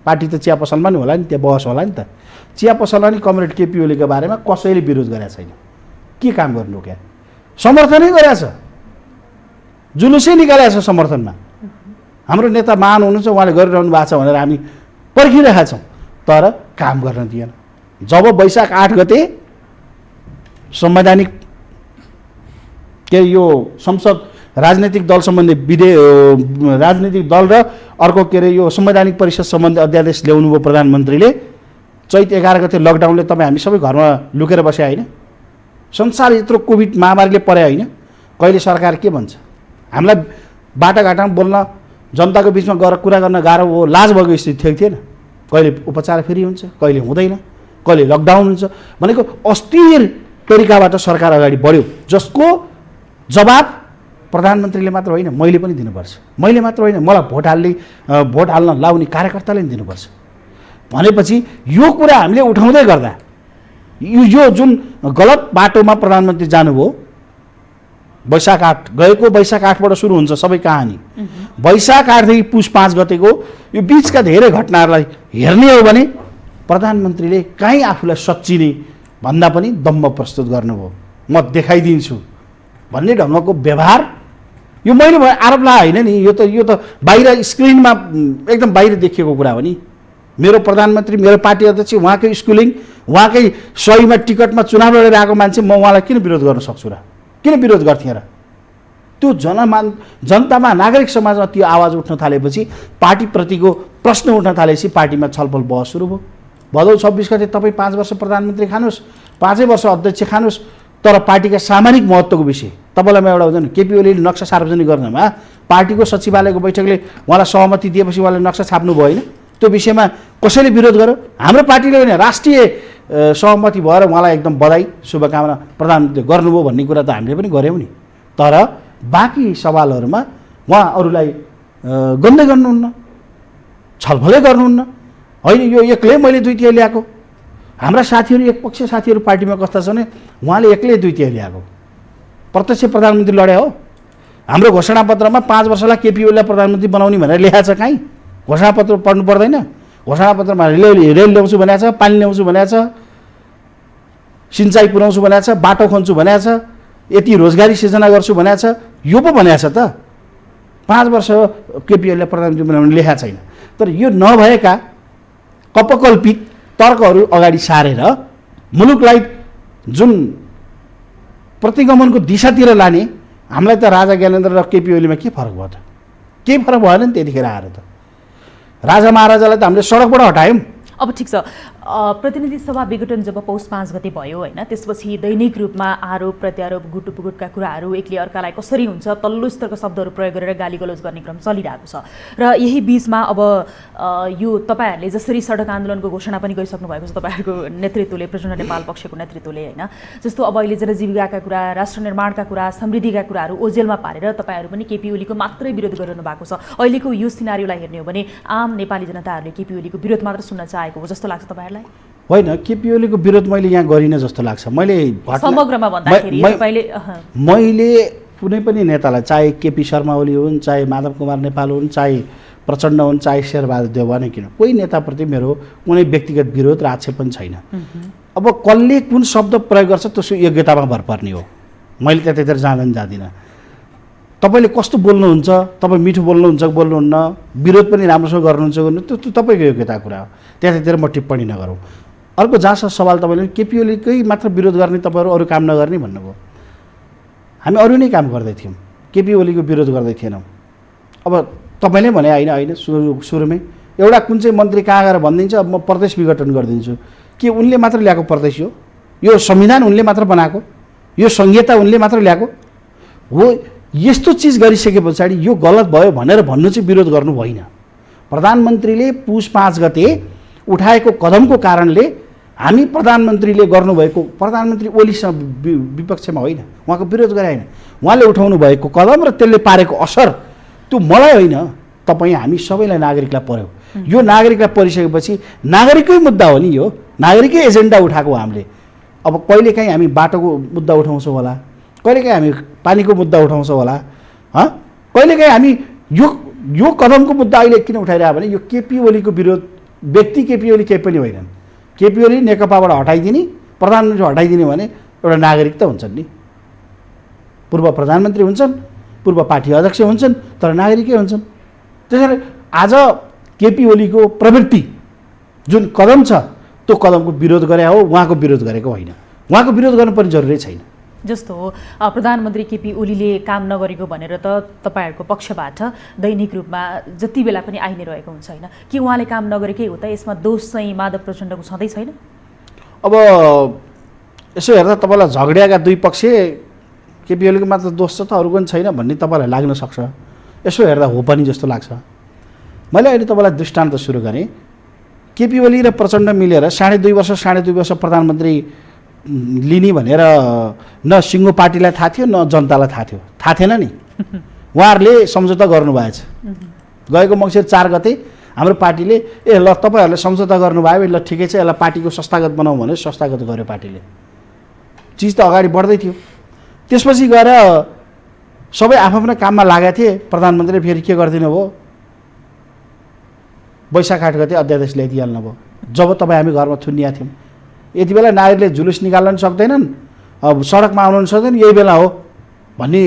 पार्टी त चिया पसलमा नि होला नि, त्यहाँ बहस होला नि त। चिया पसलमा नि कमरेड केपी ओलीको बारेमा कसैले विरोध गरेको छैन। के काम गर्नु क्या? समर्थनै गरेछ, जुलुसै निकालेको छ समर्थनमा। हाम्रो नेता महान हुनुहुन्छ, उहाँले गरिरहनु भएको छ भनेर हामी पर्खिरहेका छौँ, तर काम गर्न दिएन। जब वैशाख 8 गते संवैधानिक के यो संसद राजनीतिक दल सम्बन्धी राजनीतिक दल र अर्को के अरे यो संवैधानिक परिषद सम्बन्धी अध्यादेश ल्याउनुभयो प्रधानमन्त्रीले। चैत 11 गते लकडाउनले तपाईँ हामी सबै घरमा लुकेर बसे होइन? संसार यत्रो कोभिड महामारीले परे होइन? कहिले सरकार के भन्छ? हामीलाई बाटाघाटामा बोल्न, जनताको बिचमा गएर कुरा गर्न गाह्रो हो, लाज भएको स्थिति थिएन। कहिले उपचार फेरि हुन्छ, कहिले हुँदैन, कहिले लकडाउन हुन्छ भनेको अस्थिर तरिकाबाट सरकार अगाडि बढ्यो, जसको जवाब प्रधानमन्त्रीले मात्र होइन मैले पनि दिनुपर्छ। मैले मात्र होइन, मलाई भोट हाल्न लाउने कार्यकर्ताले पनि दिनुपर्छ भनेपछि यो कुरा हामीले उठाउँदै गर्दा यो जुन गलत बाटोमा प्रधानमन्त्री जानुभयो, वैशाख 8 गएको वैशाख 8बाट सुरु हुन्छ सबै कहानी। वैशाख 8 देखि पुस 5 गतेको यो बिचका धेरै घटनाहरूलाई हेर्ने हो भने प्रधानमन्त्रीले कहीँ आफूलाई सच्चिने भन्दा पनि दम्भ प्रस्तुत गर्नुभयो। म देखाइदिन्छु भन्ने ढङ्गको व्यवहार, यो मैले आरोप लगाए होइन नि, यो त बाहिर स्क्रिनमा एकदम बाहिर देखिएको कुरा हो नि। मेरो प्रधानमन्त्री, मेरो पार्टी अध्यक्ष, उहाँकै स्कुलिङ, उहाँकै सहीमा टिकटमा चुनाव लडेर आएको मान्छे, म उहाँलाई किन विरोध गर्न सक्छु र? किन विरोध गर्थेँ र? त्यो जनतामा, नागरिक समाजमा त्यो आवाज उठ्न थालेपछि, पार्टीप्रतिको प्रश्न उठ्न थालेपछि पार्टीमा छलफल बहस सुरु भयो। भदौ 26 गते तपाईँ 5 वर्ष प्रधानमन्त्री खानुहोस्, 5 वर्ष अध्यक्ष खानुहोस्, तर पार्टीका सामाजिक महत्त्वको विषय तपाईँलाई म एउटा हुँदैन, केपी ओलीले नक्सा सार्वजनिक गर्नमा पार्टीको सचिवालयको बैठकले उहाँलाई सहमति दिएपछि उहाँले नक्सा छाप्नु भयो होइन? त्यो विषयमा कसैले विरोध गर्यो? हाम्रो पार्टीले होइन, राष्ट्रिय सहमति भएर उहाँलाई एकदम बधाई, शुभकामना प्रधानमन्त्री गर्नुभयो भन्ने कुरा त हामीले पनि गऱ्यौँ नि। तर बाँकी सवालहरूमा उहाँ अरूलाई गन्दै गर्नुहुन्न, छलफलै गर्नुहुन्न। होइन, यो एक्लै मैले द्वितीय ल्याएको, हाम्रा साथीहरू, एकपक्ष साथीहरू पार्टीमा कस्ता छन् भने उहाँले एक्लै द्वितीय ल्याएको, प्रत्यक्ष प्रधानमन्त्री लडे हो। हाम्रो घोषणापत्रमा 5 वर्षलाई केपी ओलीलाई प्रधानमन्त्री बनाउने भनेर लेखाएको छ। कहीँ घोषणापत्र पढ्नु पर्दैन? घोषणापत्रमा रेल ल्याउँछु भनेको छ, पानी ल्याउँछु भनेको छ, सिँचाइ पुर्याउँछु भनेको छ, बाटो खन्छु भनेको छ, यति रोजगारी सिर्जना गर्छु भनेको छ। यो पो भनेको छ त 5 वर्ष केपी ओलीलाई प्रधानमन्त्री बनाउने लेखा छैन। तर यो नभएका कपकल्पित तर्कहरू अगाडि सारेर मुलुकलाई जुन प्रतिगमनको दिशातिर लाने, हामीलाई त राजा ज्ञानेन्द्र र केपी ओलीमा के फरक भयो त? केही फरक भएन नि त्यतिखेर आएर त। राजा महाराजालाई त हामीले सडकबाट हटायौँ। अब ठिक छ, प्रतिनिधि सभा विघटन जब पौष 5 गते भयो होइन, त्यसपछि दैनिक रूपमा आरोप प्रत्यारोप गुटुपुगुटका कुराहरू एकले अर्कालाई कसरी हुन्छ तल्लो स्तरको शब्दहरू प्रयोग गरेर गालीगलोज गर्ने क्रम चलिरहेको छ। र यही बीचमा अब यो तपाईँहरूले जसरी सडक आन्दोलनको घोषणा पनि गरिसक्नु भएको छ तपाईँहरूको नेतृत्वले, प्रचण्ड नेपाल पक्षको नेतृत्वले होइन, जस्तो अब अहिले जनजीविकाका कुरा, राष्ट्र निर्माणका कुरा, समृद्धिका कुराहरू ओझेलमा पारेर तपाईँहरू पनि केपी ओलीको मात्रै विरोध गरिरहनु भएको छ। अहिलेको यो सिनारीलाई हेर्ने हो भने आम नेपाली जनताहरूले केपी ओलीको विरोध मात्र सुन्न चाहेको हो जस्तो लाग्छ तपाईँहरूलाई? होइन, केपी ओलीको विरोध मैले यहाँ गरिनँ जस्तो लाग्छ। मैले समग्रमा भन्दाखेरि मैले कुनै पनि नेतालाई, चाहे केपी शर्मा ओली हुन्, चाहे माधव कुमार नेपाल हुन्, चाहे प्रचण्ड हुन्, चाहे शेरबहादुर देउवा नै किन, कोही नेताप्रति मेरो कुनै व्यक्तिगत विरोध र आक्षेप पनि छैन। अब कसले कुन शब्द प्रयोग गर्छ त्यसको योग्यतामा भर पर्ने हो। मैले त्यतातिर जाँदिनँ। तपाईँले कस्तो बोल्नुहुन्छ, तपाईँ मिठो बोल्नुहुन्छ बोल्नुहुन्न, विरोध पनि राम्रोसँग गर्नुहुन्छ गर्नु, त्यो तपाईँको योग्यताको कुरा हो। त्यतातिर म टिप्पणी नगरौँ। अर्को जहाँसम्म सवाल तपाईँले केपी ओलीकै मात्र विरोध गर्ने, तपाईँहरू अरू काम नगर्ने भन्नुभयो। हामी अरू नै काम गर्दै थियौँ, केपी ओलीको विरोध गर्दै थिएनौँ। अब तपाईँले भने होइन सुरुमै एउटा कुन चाहिँ मन्त्री कहाँ गएर भनिदिन्छ अब म प्रदेश विघटन गरिदिन्छु, के उनले मात्र ल्याएको प्रदेश हो? यो संविधान उनले मात्र बनाएको, यो संहिता उनले मात्र ल्याएको हो? यस्तो चिज गरिसके पछाडि यो गलत भयो भनेर भन्नु चाहिँ विरोध गर्नु होइन। प्रधानमन्त्रीले पुष 5 गते उठाएको कदमको कारणले हामी प्रधानमन्त्रीले गर्नुभएको, प्रधानमन्त्री ओलीसँग विपक्षमा होइन, उहाँको विरोध गरे होइन, उहाँले उठाउनु भएको कदम र त्यसले पारेको असर त्यो मलाई होइन, तपाईँ हामी सबैलाई नागरिकलाई पर्यो। यो नागरिकलाई परिसकेपछि नागरिकै मुद्दा हो नि, यो नागरिकै एजेन्डा उठाएको हामीले। अब कहिलेकाहीँ हामी बाटोको मुद्दा उठाउँछौँ होला, कहिलेकाहीँ हामी पानीको मुद्दा उठाउँछौँ होला, कहिलेकाहीँ हामी यो कदमको मुद्दा अहिले किन उठाइरह्यो भने यो केपी ओलीको विरोध, व्यक्ति केपी ओली केही पनि होइनन्। केपी ओली नेकपाबाट हटाइदिने, प्रधानमन्त्री हटाइदिने भने एउटा नागरिक त हुन्छन् नि, पूर्व प्रधानमन्त्री हुन्छन्, पूर्व पार्टी अध्यक्ष हुन्छन्, तर नागरिकै हुन्छन्। त्यसैले आज केपी ओलीको प्रवृत्ति जुन कदम छ त्यो कदमको विरोध गरे हो, उहाँको विरोध गरेको होइन। उहाँको विरोध गर्नु पनि जरुरी छैन। जस्तो प्रधानमन्त्री केपी ओलीले काम नगरेको भनेर त तपाईँहरूको पक्षबाट दैनिक रूपमा जति बेला पनि आइ नै रहेको हुन्छ होइन, कि उहाँले काम नगरेकै हो त? यसमा दोष चाहिँ माधव प्रचण्डको छँदै छैन? अब यसो हेर्दा तपाईँलाई झगडिएका दुई पक्ष केपी ओलीको मात्र दोष छ त अरूको पनि छैन भन्ने तपाईँलाई लाग्न सक्छ। यसो हेर्दा हो पनि जस्तो लाग्छ। मैले अहिले तपाईँलाई दृष्टान्त सुरु गरेँ। केपी ओली र प्रचण्ड मिलेर 2.5 वर्ष प्रधानमन्त्री लिने भनेर न सिङ्गो पार्टीलाई थाहा थियो न जनतालाई थाहा थिएन नि। उहाँहरूले सम्झौता गर्नुभएछ। गएको मङ्सिर 4 गते हाम्रो पार्टीले ल तपाईँहरूले सम्झौता गर्नुभयो ल ठिकै छ, यसलाई पार्टीको संस्थागत बनाऊ भने संस्थागत गर्यो पार्टीले। चिज त अगाडि बढ्दै थियो। त्यसपछि गएर सबै आफ्नो काममा लागेका थिए। प्रधानमन्त्रीले फेरि के गरिदिनु भयो, वैशाख 8 गते अध्यादेश ल्याइदिइहाल्नु भयो। जब तपाईँ हामी घरमा थुनिया थियौँ, यति बेला नागरिकले जुलुस निकाल्न पनि सक्दैनन्, अब सडकमा आउनु पनि सक्दैन, यही बेला हो भन्ने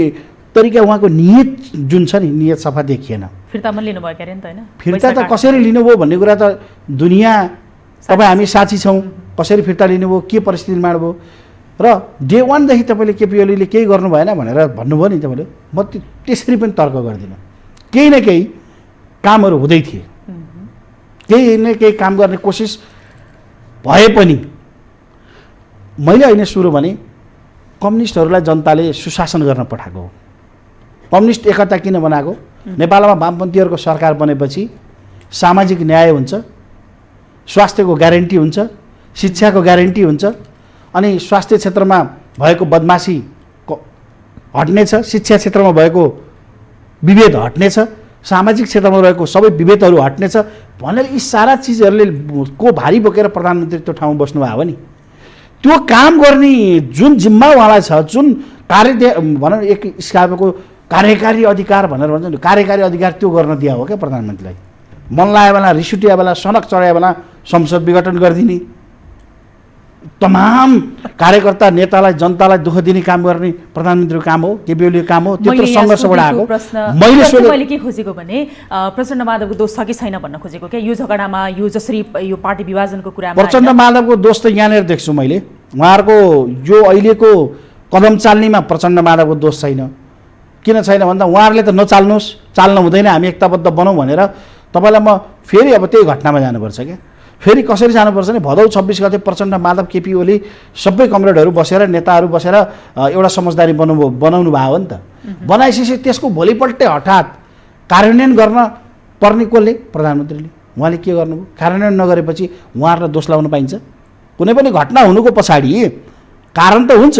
तरिका उहाँको नियत जुन छ नि, नियत सफा देखिएन। फिर्ता पनि लिनुभयो के अरे नि त होइन? फिर्ता त कसरी लिनुभयो भन्ने कुरा त दुनियाँ, तपाईँ हामी साथी छौँ, कसरी फिर्ता लिनुभयो, के परिस्थिति निर्माण भयो र डे 1 देखि तपाईँले केपी ओलीले केही गर्नु भएन भनेर भन्नुभयो नि तपाईँले। म त्यसरी पनि तर्क गर्दिनँ। केही न केही कामहरू हुँदै थिए, केही न केही काम गर्ने कोसिस भए पनि मैले अहिले सुरु भने कम्युनिस्टहरूलाई जनताले सुशासन गर्न पठाएको हो। कम्युनिस्ट एकता किन बनाएको? नेपालमा वामपन्थीहरूको सरकार बनेपछि सामाजिक न्याय हुन्छ, स्वास्थ्यको ग्यारेन्टी हुन्छ, शिक्षाको ग्यारेन्टी हुन्छ, अनि स्वास्थ्य क्षेत्रमा भएको बदमासी हट्नेछ, शिक्षा क्षेत्रमा भएको विभेद हट्नेछ, सामाजिक क्षेत्रमा रहेको सबै विभेदहरू हट्नेछ भनेर यी सारा चिजहरूले को भारी बोकेर प्रधानमन्त्री त्यो ठाउँमा बस्नुभयो हो नि। त्यो काम गर्ने जुन जिम्मा उहाँलाई छ, जुन भनौँ एक हिसाबको कार्यकारी अधिकार भनेर भन्छ नि, कार्यकारी अधिकार त्यो गर्न दिया हो क्या प्रधानमन्त्रीलाई। मन लागेको बेला, रिस उठेको बेला, सनक चढेको बेला संसद विघटन गरिदिने, तमाम कार्यकर्ता नेतालाई जनतालाई दुःख दिने काम गर्ने प्रधानमन्त्रीको काम हो, केपी ओलीको काम हो। त्यत्रो सङ्घर्षबाट आएको। मैले के खोजेको भने प्रचण्ड माधवको दोष छ कि छैन भन्न खोजेको क्या यो झगडामा, यो जसरी यो पार्टी विभाजनको कुरामा। प्रचण्ड माधवको दोष त यहाँनिर देख्छु मैले। उहाँहरूको यो अहिलेको कदम चाल्नेमा प्रचण्ड माधवको दोष छैन। किन छैन भन्दा उहाँहरूले त नचाल्नुहोस्, चाल्न हुँदैन, हामी एकताबद्ध बनौँ भनेर। तपाईँलाई म फेरि अब त्यही घटनामा जानुपर्छ क्या। फेरि कसरी जानुपर्छ भने भदौ 26 गते प्रचण्ड माधव केपी ओली सबै कमरेडहरू बसेर नेताहरू बसेर एउटा समझदारी बनाउनु भयो हो नि त। बनाइसकेपछि त्यसको भोलिपल्टै हठात कार्यान्वयन गर्न पर्ने कसले? प्रधानमन्त्रीले। उहाँले के गर्नुभयो? कार्यान्वयन नगरेपछि उहाँहरूलाई दोष लगाउन पाइन्छ? कुनै पनि घटना हुनुको पछाडि कारण त हुन्छ,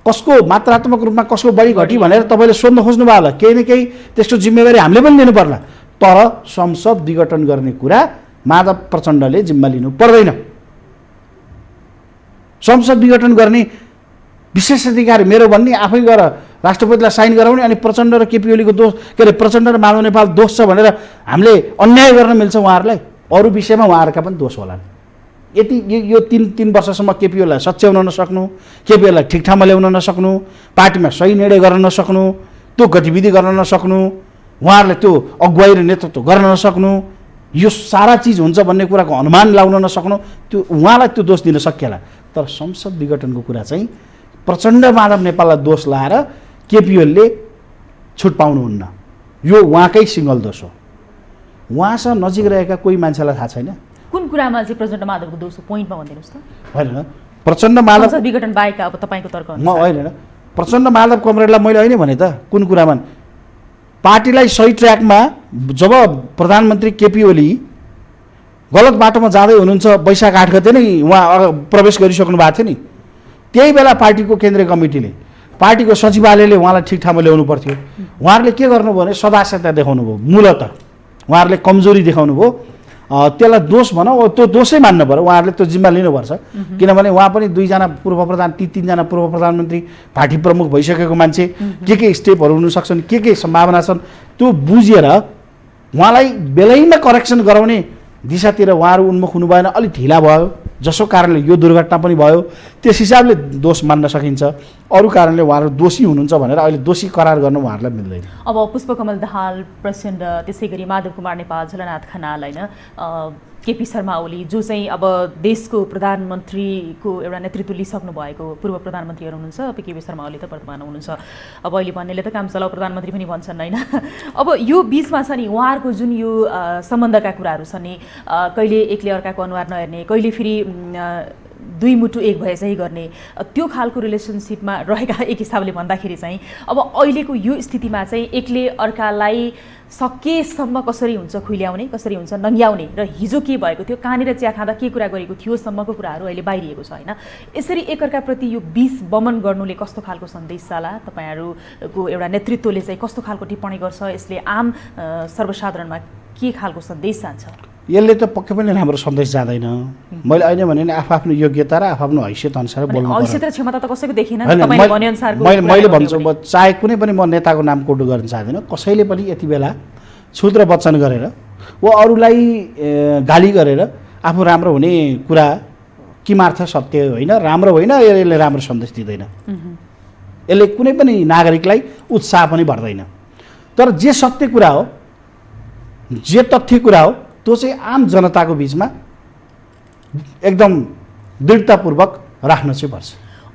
कसको मात्रात्मक रूपमा कसको बढी घटी भनेर तपाईँले सोध्न खोज्नुभयो होला। केही न केही त्यसको जिम्मेवारी हामीले पनि लिनु पर्ला। तर संसद विघटन गर्ने कुरा माधव प्रचण्डले जिम्मा लिनु पर्दैन। संसद विघटन गर्ने विशेषाधिकार मेरो भन्ने आफै गएर राष्ट्रपतिलाई साइन गराउने अनि प्रचण्ड र केपी ओलीको दोष के अरे प्रचण्ड र माधव नेपाल दोष छ भनेर हामीले अन्याय गर्न मिल्छ उहाँहरूलाई? अरू विषयमा उहाँहरूका पनि दोष होलान्। यति यो 3 वर्षसम्म केपी ओलीलाई सच्याउन नसक्नु, केपी ओलीलाई ठिक ठाउँमा ल्याउन नसक्नु, पार्टीमा सही निर्णय गर्न नसक्नु, त्यो गतिविधि गर्न नसक्नु, उहाँहरूले त्यो अगुवाई र नेतृत्व गर्न नसक्नु, यो सारा चिज हुन्छ भन्ने कुराको अनुमान लाउन नसक्नु, त्यो उहाँलाई त्यो दोष दिन सकिएला। तर संसद विघटनको कुरा चाहिँ प्रचण्ड माधव नेपाललाई दोष लाएर केपी ओलीले छुट पाउनुहुन्न। यो उहाँकै सिङ्गल दोष हो। उहाँसँग नजिक रहेका कोही मान्छेलाई थाहा छैन कुन कुरामा चाहिँ प्रचण्ड माधवको दोष हो, पोइन्टमा भनिदिनुहोस् त। होइन प्रचण्ड माधव संसद विघटन बाहेक अब तपाईँको तर्क म होइन प्रचण्ड माधव कमरेडलाई मैले होइन भने त कुन कुरामा पार्टीलाई सही ट्र्याकमा जब प्रधानमन्त्री केपी ओली गलत बाटोमा जाँदै हुनुहुन्छ वैशाख 8 गते नै उहाँ प्रवेश गरिसक्नु भएको थियो नि, त्यही बेला पार्टीको केन्द्रीय कमिटीले पार्टीको सचिवालयले उहाँलाई ठिक ठाउँमा ल्याउनु पर्थ्यो। उहाँहरूले के गर्नुभयो भने सदास्यता देखाउनु भयो। मूलत उहाँहरूले कमजोरी देखाउनु भयो। त्यसलाई दोष भनौँ, त्यो दोषै मान्नु पर्यो। उहाँहरूले त्यो जिम्मा लिनुपर्छ। किनभने उहाँ पनि 2जना पूर्व प्रधान 3जना पूर्व प्रधानमन्त्री पार्टी प्रमुख भइसकेको मान्छे, के स्टेपहरू हुन सक्छन्, के सम्भावना छन् त्यो बुझेर उहाँलाई बेलैमा करेक्सन गराउने दिशातिर उहाँहरू उन्मुख हुनु भएन, अलिक ढिला भयो, जसो कारणले यो दुर्घटना पनि भयो। त्यस हिसाबले दोष मान्न सकिन्छ। अरू कारणले उहाँहरू दोषी हुनुहुन्छ भनेर अहिले दोषी करार गर्न उहाँहरूलाई मिल्दैन। अब पुष्पकमल दाहाल प्रचण्ड, त्यसै गरी माधव कुमार नेपाल, झलनाथ खनाल, होइन केपी शर्मा ओली जो चाहिँ अब देशको प्रधानमन्त्रीको एउटा नेतृत्व लिइसक्नु भएको पूर्व प्रधानमन्त्रीहरू हुनुहुन्छ। अब केपी शर्मा ओली त वर्तमान हुनुहुन्छ। अब अहिले भन्नेले त काम चलाउ प्रधानमन्त्री पनि भन्छन् होइन। अब यो बिचमा छ नि उहाँहरूको जुन यो सम्बन्धका कुराहरू छन् नि, कहिले एकले अर्काको अनुहार नहेर्ने, कहिले फेरि दुई मुटु एक भए चाहिँ गर्ने, त्यो खालको रिलेसनसिपमा रहेका एक हिसाबले भन्दाखेरि चाहिँ अब अहिलेको यो स्थितिमा चाहिँ एकले अर्कालाई सकेसम्म कसरी हुन्छ खुइल्याउने, कसरी हुन्छ नङ्ग्याउने, र हिजो के भएको थियो, कहाँनिर चिया खाँदा के कुरा गरेको थियो सम्मको कुराहरू अहिले बाहिरिएको छ होइन। यसरी एकअर्काप्रति यो विष बमन गर्नुले कस्तो खालको सन्देश जाला? तपाईँहरूको एउटा नेतृत्वले चाहिँ कस्तो खालको टिप्पणी गर्छ? यसले आम सर्वसाधारणमा के खालको सन्देश जान्छ? यसले त पक्कै पनि राम्रो सन्देश जाँदैन। मैले अहिले भने नि आफ्नो योग्यता र आफ्नो हैसियत अनुसार बोल्नु पर्छ। हैसियत र क्षमता त कसैको देखिन नि, तपाईले भने अनुसारको मैले भन्छु, चाहे कुनै पनि म नेताको नाम कोट गर्न चाहदिनँ। कसैले पनि यति बेला छुत र वचन गरेर वा अरूलाई गाली गरेर आफू राम्रो हुने कुरा किमार्थ सत्य होइन, राम्रो होइन, यसले राम्रो सन्देश दिँदैन। यसले कुनै पनि नागरिकलाई उत्साह पनि भर्दैन। तर जे सत्य कुरा हो, जे तथ्य कुरा हो, त्यो चाहिँ आम जनताको बिचमा एकदम दृढतापूर्वक राख्न चाहिँ पर्छ।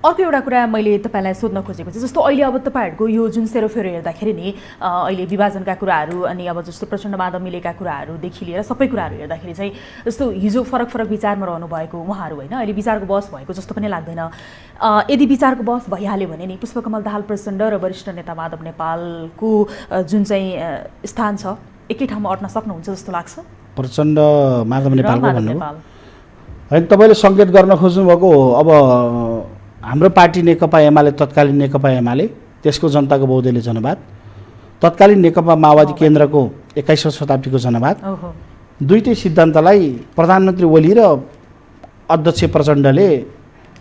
अर्को एउटा कुरा मैले तपाईँलाई सोध्न खोजेको चाहिँ जस्तो अहिले अब तपाईँहरूको यो जुन सेरोफेरो हेर्दाखेरि नि अहिले विभाजनका कुराहरू अनि अब जस्तो प्रचण्ड माधव मिलेका कुराहरूदेखि लिएर सबै कुराहरू हेर्दाखेरि चाहिँ जस्तो हिजो फरक फरक विचारमा रहनुभएको उहाँहरू होइन, अहिले विचारको बहस भएको जस्तो पनि लाग्दैन। यदि विचारको बहस भइहाल्यो भने नि पुष्पकमल दाहाल प्रचण्ड र वरिष्ठ नेता माधव नेपालको जुन चाहिँ स्थान छ एकै ठाउँमा अट्न सक्नुहुन्छ जस्तो लाग्छ? प्रचण्ड माधव नेपालको भन्नुभयो होइन, तपाईँले सङ्केत गर्न खोज्नुभएको अब हाम्रो पार्टी नेकपा एमाले, तत्कालीन नेकपा एमाले, त्यसको जनताको बहुदलीय जनवाद, तत्कालीन नेकपा माओवादी केन्द्रको 21औं शताब्दीको जनवाद, दुईटै सिद्धान्तलाई प्रधानमन्त्री ओली र अध्यक्ष प्रचण्डले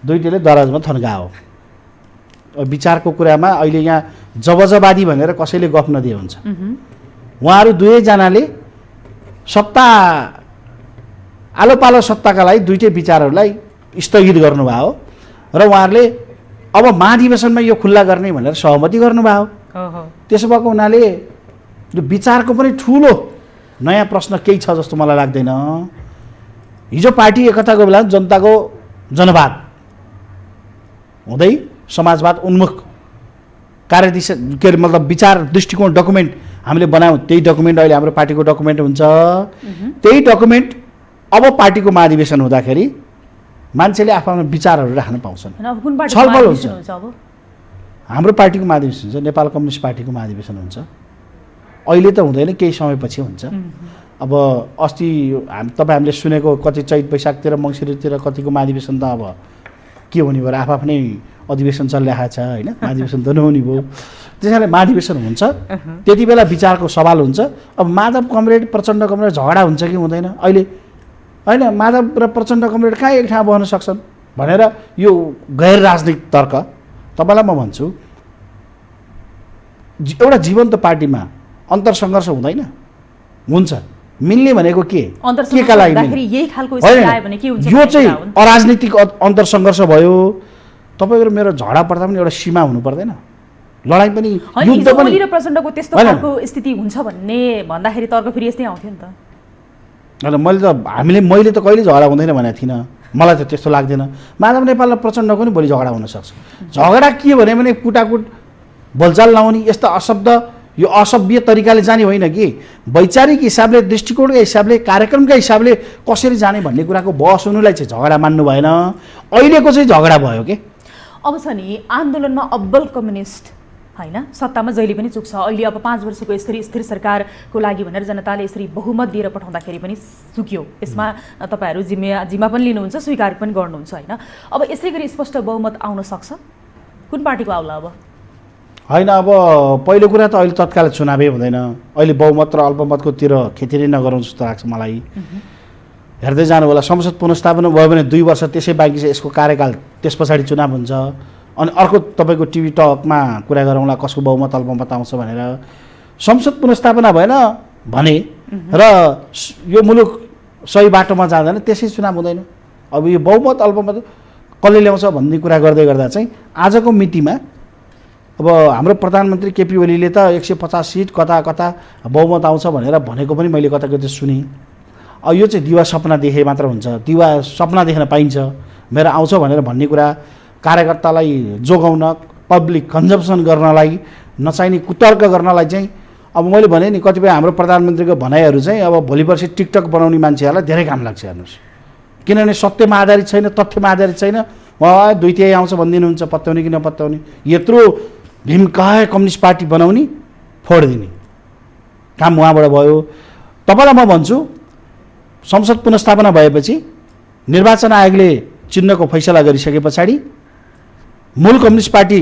दुईटैले दराजमा थन्कायो। विचारको कुरामा अहिले यहाँ जबजबादी भनेर कसैले गफ नदिए हुन्छ। उहाँहरू दुवैजनाले सत्ता आलो पालो सत्ताका लागि दुईटै विचारहरूलाई स्थगित गर्नुभयो र उहाँहरूले अब महाधिवेशनमा यो खुल्ला गर्ने भनेर सहमति गर्नुभयो। त्यसो भएको हुनाले यो विचारको पनि ठुलो नयाँ प्रश्न केही छ जस्तो मलाई लाग्दैन। हिजो पार्टी एकताको बेला जनताको जनवाद हुँदै समाजवाद उन्मुख कार्यदिशा के अरे मतलब विचार दृष्टिकोण डकुमेन्ट हामीले बनायौँ। त्यही डकुमेन्ट अहिले हाम्रो पार्टीको डकुमेन्ट हुन्छ। त्यही डकुमेन्ट अब पार्टीको महाधिवेशन हुँदाखेरि मान्छेले आफ्नो विचारहरू राख्न पाउँछन्, होइन अब कुन पार्टीको छलफल महाधिवेशन हुन्छ। अब हाम्रो पार्टीको महाधिवेशन हुन्छ, नेपाल कम्युनिस्ट पार्टीको महाधिवेशन हुन्छ। अहिले त हुँदैन, केही समयपछि हुन्छ। अब अस्ति हामीले सुनेको कति चैत वैशाखतिर मङ्सिरतिर कतिको महाधिवेशन त अब के हुने भयो, आफ्नै अधिवेशन चलिरहेको छ होइन, महाधिवेशन त नहुने भयो। त्यसैले महाधिवेशन हुन्छ, त्यति बेला विचारको सवाल हुन्छ। अब माधव कमरेड प्रचण्ड कमरेड झगडा हुन्छ कि हुँदैन अहिले, होइन माधव र प्रचण्ड कमरेड कहाँ एक ठाउँ बस्न सक्छन् भनेर यो गैर राजनीतिक तर्क तपाईँलाई म भन्छु। एउटा जीवन्त पार्टीमा अन्तरसङ्घर्ष हुँदैन, हुन्छ। मिल्ने भनेको केका लागि यो चाहिँ अराजनीतिक अन्तरसङ्घर्ष भयो। तपाईँको र मेरो झगडा पर्दा पनि एउटा सीमा हुनु पर्दैन, लडाइँ पनि युद्ध पनि। र प्रचण्डको त्यस्तो खालको स्थिति हुन्छ भन्ने भन्दाखेरि तर्क फेरि यस्तै आउँथ्यो नि त। होइन मैले त कहिले झगडा हुँदैन भनेको थिइनँ, मलाई त त्यस्तो लाग्दैन। माधव नेपाल र प्रचण्डको पनि भोलि झगडा हुनसक्छ। झगडा के भने कुटाकुट बोलचाल नहुने यस्ता अशब्द, यो असभ्य तरिकाले जाने होइन कि वैचारिक हिसाबले, दृष्टिकोणको हिसाबले, कार्यक्रमका हिसाबले कसरी जाने भन्ने कुराको बहस हुनुलाई चाहिँ झगडा मान्नु भएन। अहिलेको चाहिँ झगडा भयो कि अब छ नि आन्दोलनमा अब्बल कम्युनिस्ट होइन, सत्तामा जहिले पनि चुक्छ। अहिले अब 5 वर्षको यसरी स्थिर सरकारको लागि भनेर जनताले यसरी बहुमत दिएर पठाउँदाखेरि पनि चुक्यो। यसमा तपाईँहरू जिम्मा पनि लिनुहुन्छ, स्वीकार पनि गर्नुहुन्छ होइन। अब यसै गरी स्पष्ट बहुमत आउन सक्छ, कुन पार्टीको आउला अब? होइन, अब पहिलो कुरा त अहिले तत्काल चुनावै हुँदैन। अहिले बहुमत र अल्पमतकोतिर खेतेरी नगरौँ जस्तो लाग्छ मलाई। हेर्दै जानु होला, संसद पुनर्स्थापना भयो भने 2 वर्ष त्यसै बाँकी छ यसको कार्यकाल, त्यस पछाडि चुनाव हुन्छ। अनि अर्को तपाईँको टिभी टकमा कुरा गरौँला कसको बहुमत अल्पमत आउँछ भनेर। संसद पुनर्स्थापना भएन भने र यो मुलुक सही बाटोमा जाँदैन, त्यसै चुनाव हुँदैन। अब यो बहुमत अल्पमत कसले ल्याउँछ भन्ने कुरा गर्दै गर्दा चाहिँ आजको मितिमा अब हाम्रो प्रधानमन्त्री केपी ओलीले त 150 सिट कता कता बहुमत आउँछ भनेर भनेको पनि मैले कता कता सुनेँ। अब यो चाहिँ दिवा सपना देखे मात्र हुन्छ, दिवा सपना देख्न पाइन्छ। मेरो आउँछ भनेर भन्ने कुरा कार्यकर्तालाई जोगाउन, पब्लिक कन्जम्सन गर्नलाई, नचाहिने कुतर्क गर्नलाई चाहिँ अब मैले भने नि कतिपय हाम्रो प्रधानमन्त्रीको भनाइहरू चाहिँ अब भोलि पर्सि टिकटक बनाउने मान्छेहरूलाई धेरै काम लाग्छ हेर्नुहोस्। किनभने सत्यमा आधारित छैन, तथ्यमा आधारित छैन। उहाँ 2/3 आउँछ भनिदिनुहुन्छ, पत्याउने कि नपत्याउने। यत्रो भीमकाय कम्युनिस्ट पार्टी बनाउने, फोडिदिने काम उहाँबाट भयो। तपाईँलाई म भन्छु, संसद पुनर्स्थापना भएपछि निर्वाचन आयोगले चिन्हको फैसला गरिसके पछाडि मूल कम्युनिस्ट पार्टी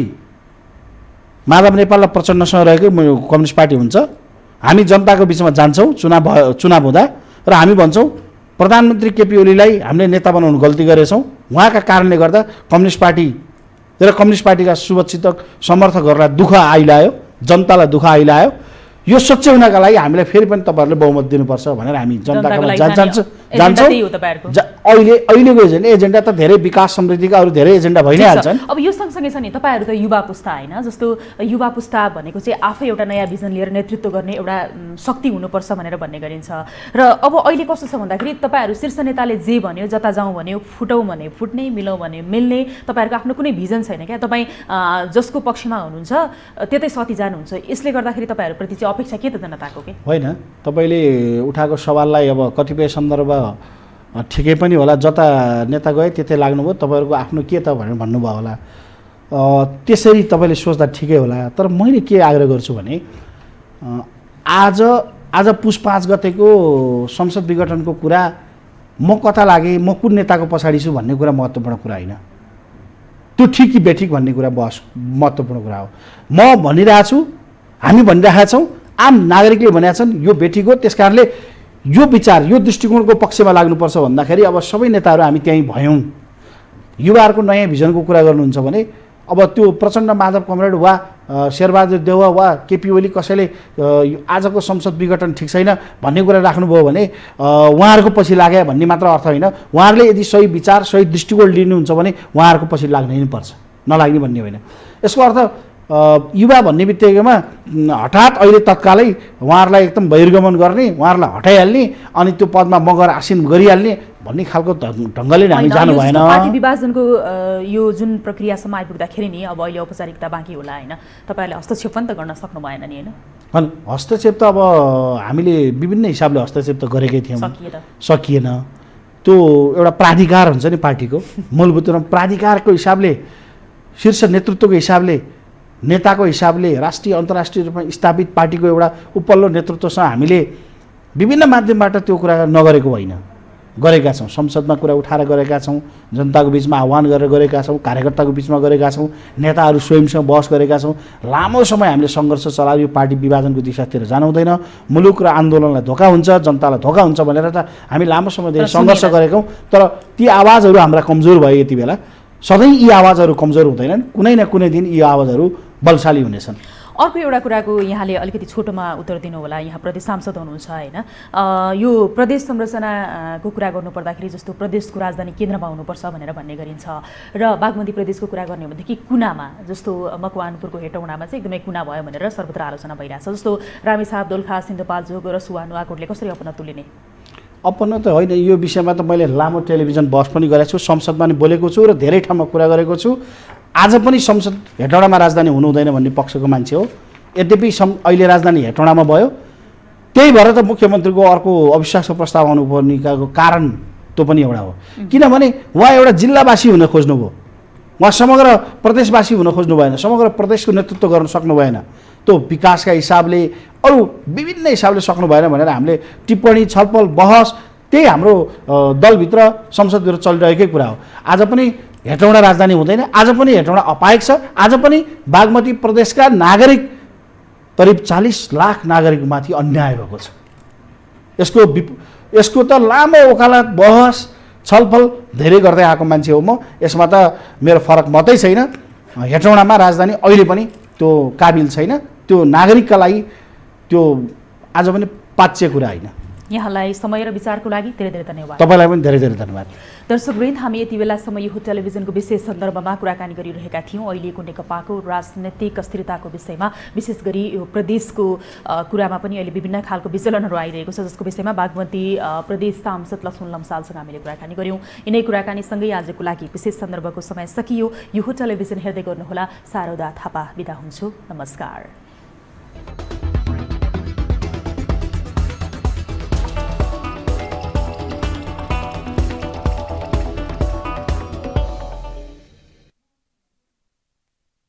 माधव नेपाल र प्रचण्डसँग रहेको कम्युनिस्ट पार्टी हुन्छ। हामी जनताको बिचमा जान्छौँ चुनाव हुँदा र हामी भन्छौँ प्रधानमन्त्री केपी ओलीलाई हामीले नेता बनाउनु गल्ती गरेछौँ, उहाँका कारणले गर्दा कम्युनिस्ट पार्टी र कम्युनिस्ट पार्टीका शुभचिन्तक समर्थकहरूलाई दुःख आइलायो, जनतालाई दुःख आइलायो। यो सच्चै हुनका लागि हामीलाई फेरि पनि तपाईँहरूले बहुमत दिनुपर्छ भनेर हामी जनताको जान्छौँ। अहिलेको एजेन्डा त धेरै विकास समृद्धिका अरू धेरै एजेन्डा भइ नै हाल्छन्। अब यो सँगसँगै छ नि तपाईँहरू त युवा पुस्ता होइन, जस्तो युवा पुस्ता भनेको चाहिँ आफै एउटा नयाँ भिजन लिएर नेतृत्व गर्ने एउटा शक्ति हुनुपर्छ भनेर भन्ने गरिन्छ। र अब अहिले कस्तो छ भन्दाखेरि तपाईँहरू शीर्ष नेताले जे भन्यो, जता जाउँ भन्यो, फुटौँ भने फुट्ने, मिलाउँ भने मिल्ने, तपाईँहरूको आफ्नो कुनै भिजन छैन क्या। तपाईँ जसको पक्षमा हुनुहुन्छ त्यतै सती जानुहुन्छ। यसले गर्दाखेरि तपाईँहरूप्रति चाहिँ अपेक्षा के त जनताको के होइन? तपाईँले उठाएको सवाललाई अब कतिपय सन्दर्भ ठिकै पनि होला, जता नेता गए त्यतै लाग्नुभयो, तपाईँहरूको आफ्नो के त भनेर भन्नुभयो होला। त्यसरी तपाईँले सोच्दा ठिकै होला। तर मैले के आग्रह गर्छु भने आज पुस 5 गतेको संसद विघटनको कुरा म कता लागेँ, म कुन नेताको पछाडि छु भन्ने कुरा महत्त्वपूर्ण कुरा होइन। त्यो ठिक कि बेठिक भन्ने कुरा बहस महत्त्वपूर्ण कुरा हो। म भनिरहेको छु, हामी भनिरहेका छौँ, आम नागरिकले भनेका छन् यो बेठिक हो, त्यस कारणले यो विचार, यो दृष्टिकोणको पक्षमा लाग्नुपर्छ भन्दाखेरि अब सबै नेताहरू हामी त्यहीँ भयौँ। युवाहरूको नयाँ भिजनको कुरा गर्नुहुन्छ भने अब त्यो प्रचण्ड, माधव कमरेड वा शेरबहादुर देउवा वा केपी ओली कसैले आजको संसद विघटन ठिक छैन भन्ने कुरा राख्नुभयो भने उहाँहरूको पछि लागे भन्ने मात्र अर्थ होइन। उहाँहरूले यदि सही विचार, सही दृष्टिकोण लिनुहुन्छ भने उहाँहरूको पछि लाग्नै नै पर्छ, नलाग्ने भन्ने होइन। यसको अर्थ युवा भन्ने बित्तिकैमा हठात अहिले तत्कालै उहाँहरूलाई एकदम बहिर्गमन गर्ने, उहाँहरूलाई हटाइहाल्ने अनि त्यो पदमा म गएर आसीन गरिहाल्ने भन्ने खालको ढङ्गले हामी जानु भएन। पार्टी विभाजनको यो जुन प्रक्रियासम्म आइपुग्दाखेरि नि अब अहिले औपचारिकता बाँकी होला होइन, तपाईँहरूले हस्तक्षेप पनि त गर्न सक्नु भएन नि होइन? हस्तक्षेप त अब हामीले विभिन्न हिसाबले हस्तक्षेप त गरेकै थियौँ, सकिएन। त्यो एउटा प्राधिकार हुन्छ नि पार्टीको, मूलभूत रूपमा प्राधिकारको हिसाबले, शीर्ष नेतृत्वको हिसाबले, नेताको हिसाबले, राष्ट्रिय अन्तर्राष्ट्रिय रूपमा स्थापित पार्टीको एउटा उपल्लो नेतृत्वसँग हामीले विभिन्न माध्यमबाट त्यो कुरा नगरेको होइन, गरेका छौँ। संसदमा कुरा उठाएर गरेका छौँ, जनताको बिचमा आह्वान गरेर गरेका छौँ, कार्यकर्ताको बिचमा गरेका छौँ, नेताहरू स्वयंसँग बहस गरेका छौँ। लामो समय हामीले सङ्घर्ष चलायो, यो पार्टी विभाजनको दिशातिर जानु हुँदैन, मुलुक र आन्दोलनलाई धोका हुन्छ, जनतालाई धोका हुन्छ भनेर त हामी लामो समयदेखि सङ्घर्ष गरेका हौँ। तर ती आवाजहरू हाम्रा कमजोर भए यति बेला। सधैँ यी आवाजहरू कमजोर हुँदैनन्, कुनै न कुनै दिन यी आवाजहरू बलशाली हुनेछन्। अर्को एउटा कुराको यहाँले अलिकति छोटोमा उत्तर दिनु होला। यहाँ प्रदेश सांसद हुनुहुन्छ होइन, यो प्रदेश संरचनाको कुरा गर्नुपर्दाखेरि जस्तो प्रदेशको राजधानी केन्द्रमा हुनुपर्छ भनेर भन्ने गरिन्छ र बागमती प्रदेशको कुरा गर्ने हो भनेदेखि कुनामा, जस्तो मकवानपुरको हेटौँडामा चाहिँ एकदमै कुना भयो भनेर सर्वत्र आलोचना भइरहेछ। जस्तो रामेछाप, दोलखा, सिन्धुपाल्चोक र सुवानु आकोटले कसरी अपना तुलिने? अपना त होइन, यो विषयमा त मैले लामो टेलिभिजन बहस पनि गरेको छु, संसदमा पनि बोलेको छु र धेरै ठाउँमा कुरा गरेको छु। आज पनि संसद हेटौँडामा राजधानी हुनु हुँदैन भन्ने पक्षको मान्छे हो। यद्यपि अहिले राजधानी हेटौँडामा भयो, त्यही भएर त मुख्यमन्त्रीको अर्को अविश्वासको प्रस्ताव आउनुपर्नेको कारण त्यो पनि एउटा हो। किनभने उहाँ एउटा जिल्लावासी हुन खोज्नुभयो, उहाँ समग्र प्रदेशवासी हुन खोज्नु भएन, समग्र प्रदेशको नेतृत्व गर्न सक्नु भएन। त्यो विकासका हिसाबले, अरू विभिन्न हिसाबले सक्नु भएन भनेर हामीले टिप्पणी, छलफल, बहस त्यही हाम्रो दलभित्र, संसदभित्र चलिरहेकै कुरा हो। आज पनि हेटौँडा राजधानी हुँदैन, आज पनि हेटौँडा अपायक छ। आज पनि बागमती प्रदेशका नागरिक, करिब 40 लाख नागरिकमाथि अन्याय भएको छ। यसको त लामो वकालत, बहस, छलफल धेरै गर्दै आएको मान्छे हो म। यसमा त मेरो फरक मात्रै छैन। हेटौँडामा राजधानी अहिले पनि त्यो काबिल छैन, त्यो नागरिकका लागि त्यो आज पनि पाच्य कुरा होइन। यहाँलाई समय र विचारको लागि धेरै धेरै धन्यवाद। तपाईँलाई पनि धेरै धेरै धन्यवाद। दर्शकवृन्द, हामी यति बेलासम्म यो टेलिभिजनको विशेष सन्दर्भमा कुराकानी गरिरहेका थियौँ। अहिलेको नेकपाको राजनैतिक अस्थिरताको विषयमा, विशेष गरी यो प्रदेशको कुरामा पनि अहिले विभिन्न खालको विचलनहरू आइरहेको छ, जसको विषयमा बागमती प्रदेश सांसद लक्ष्मण लम्सालसँग हामीले कुराकानी गऱ्यौँ। यिनै कुराकानीसँगै आजको लागि विशेष सन्दर्भको समय सकियो। यो टेलिभिजन हेर्दै गर्नुहोला। शारदा थापा बिदा हुन्छु। नमस्कार।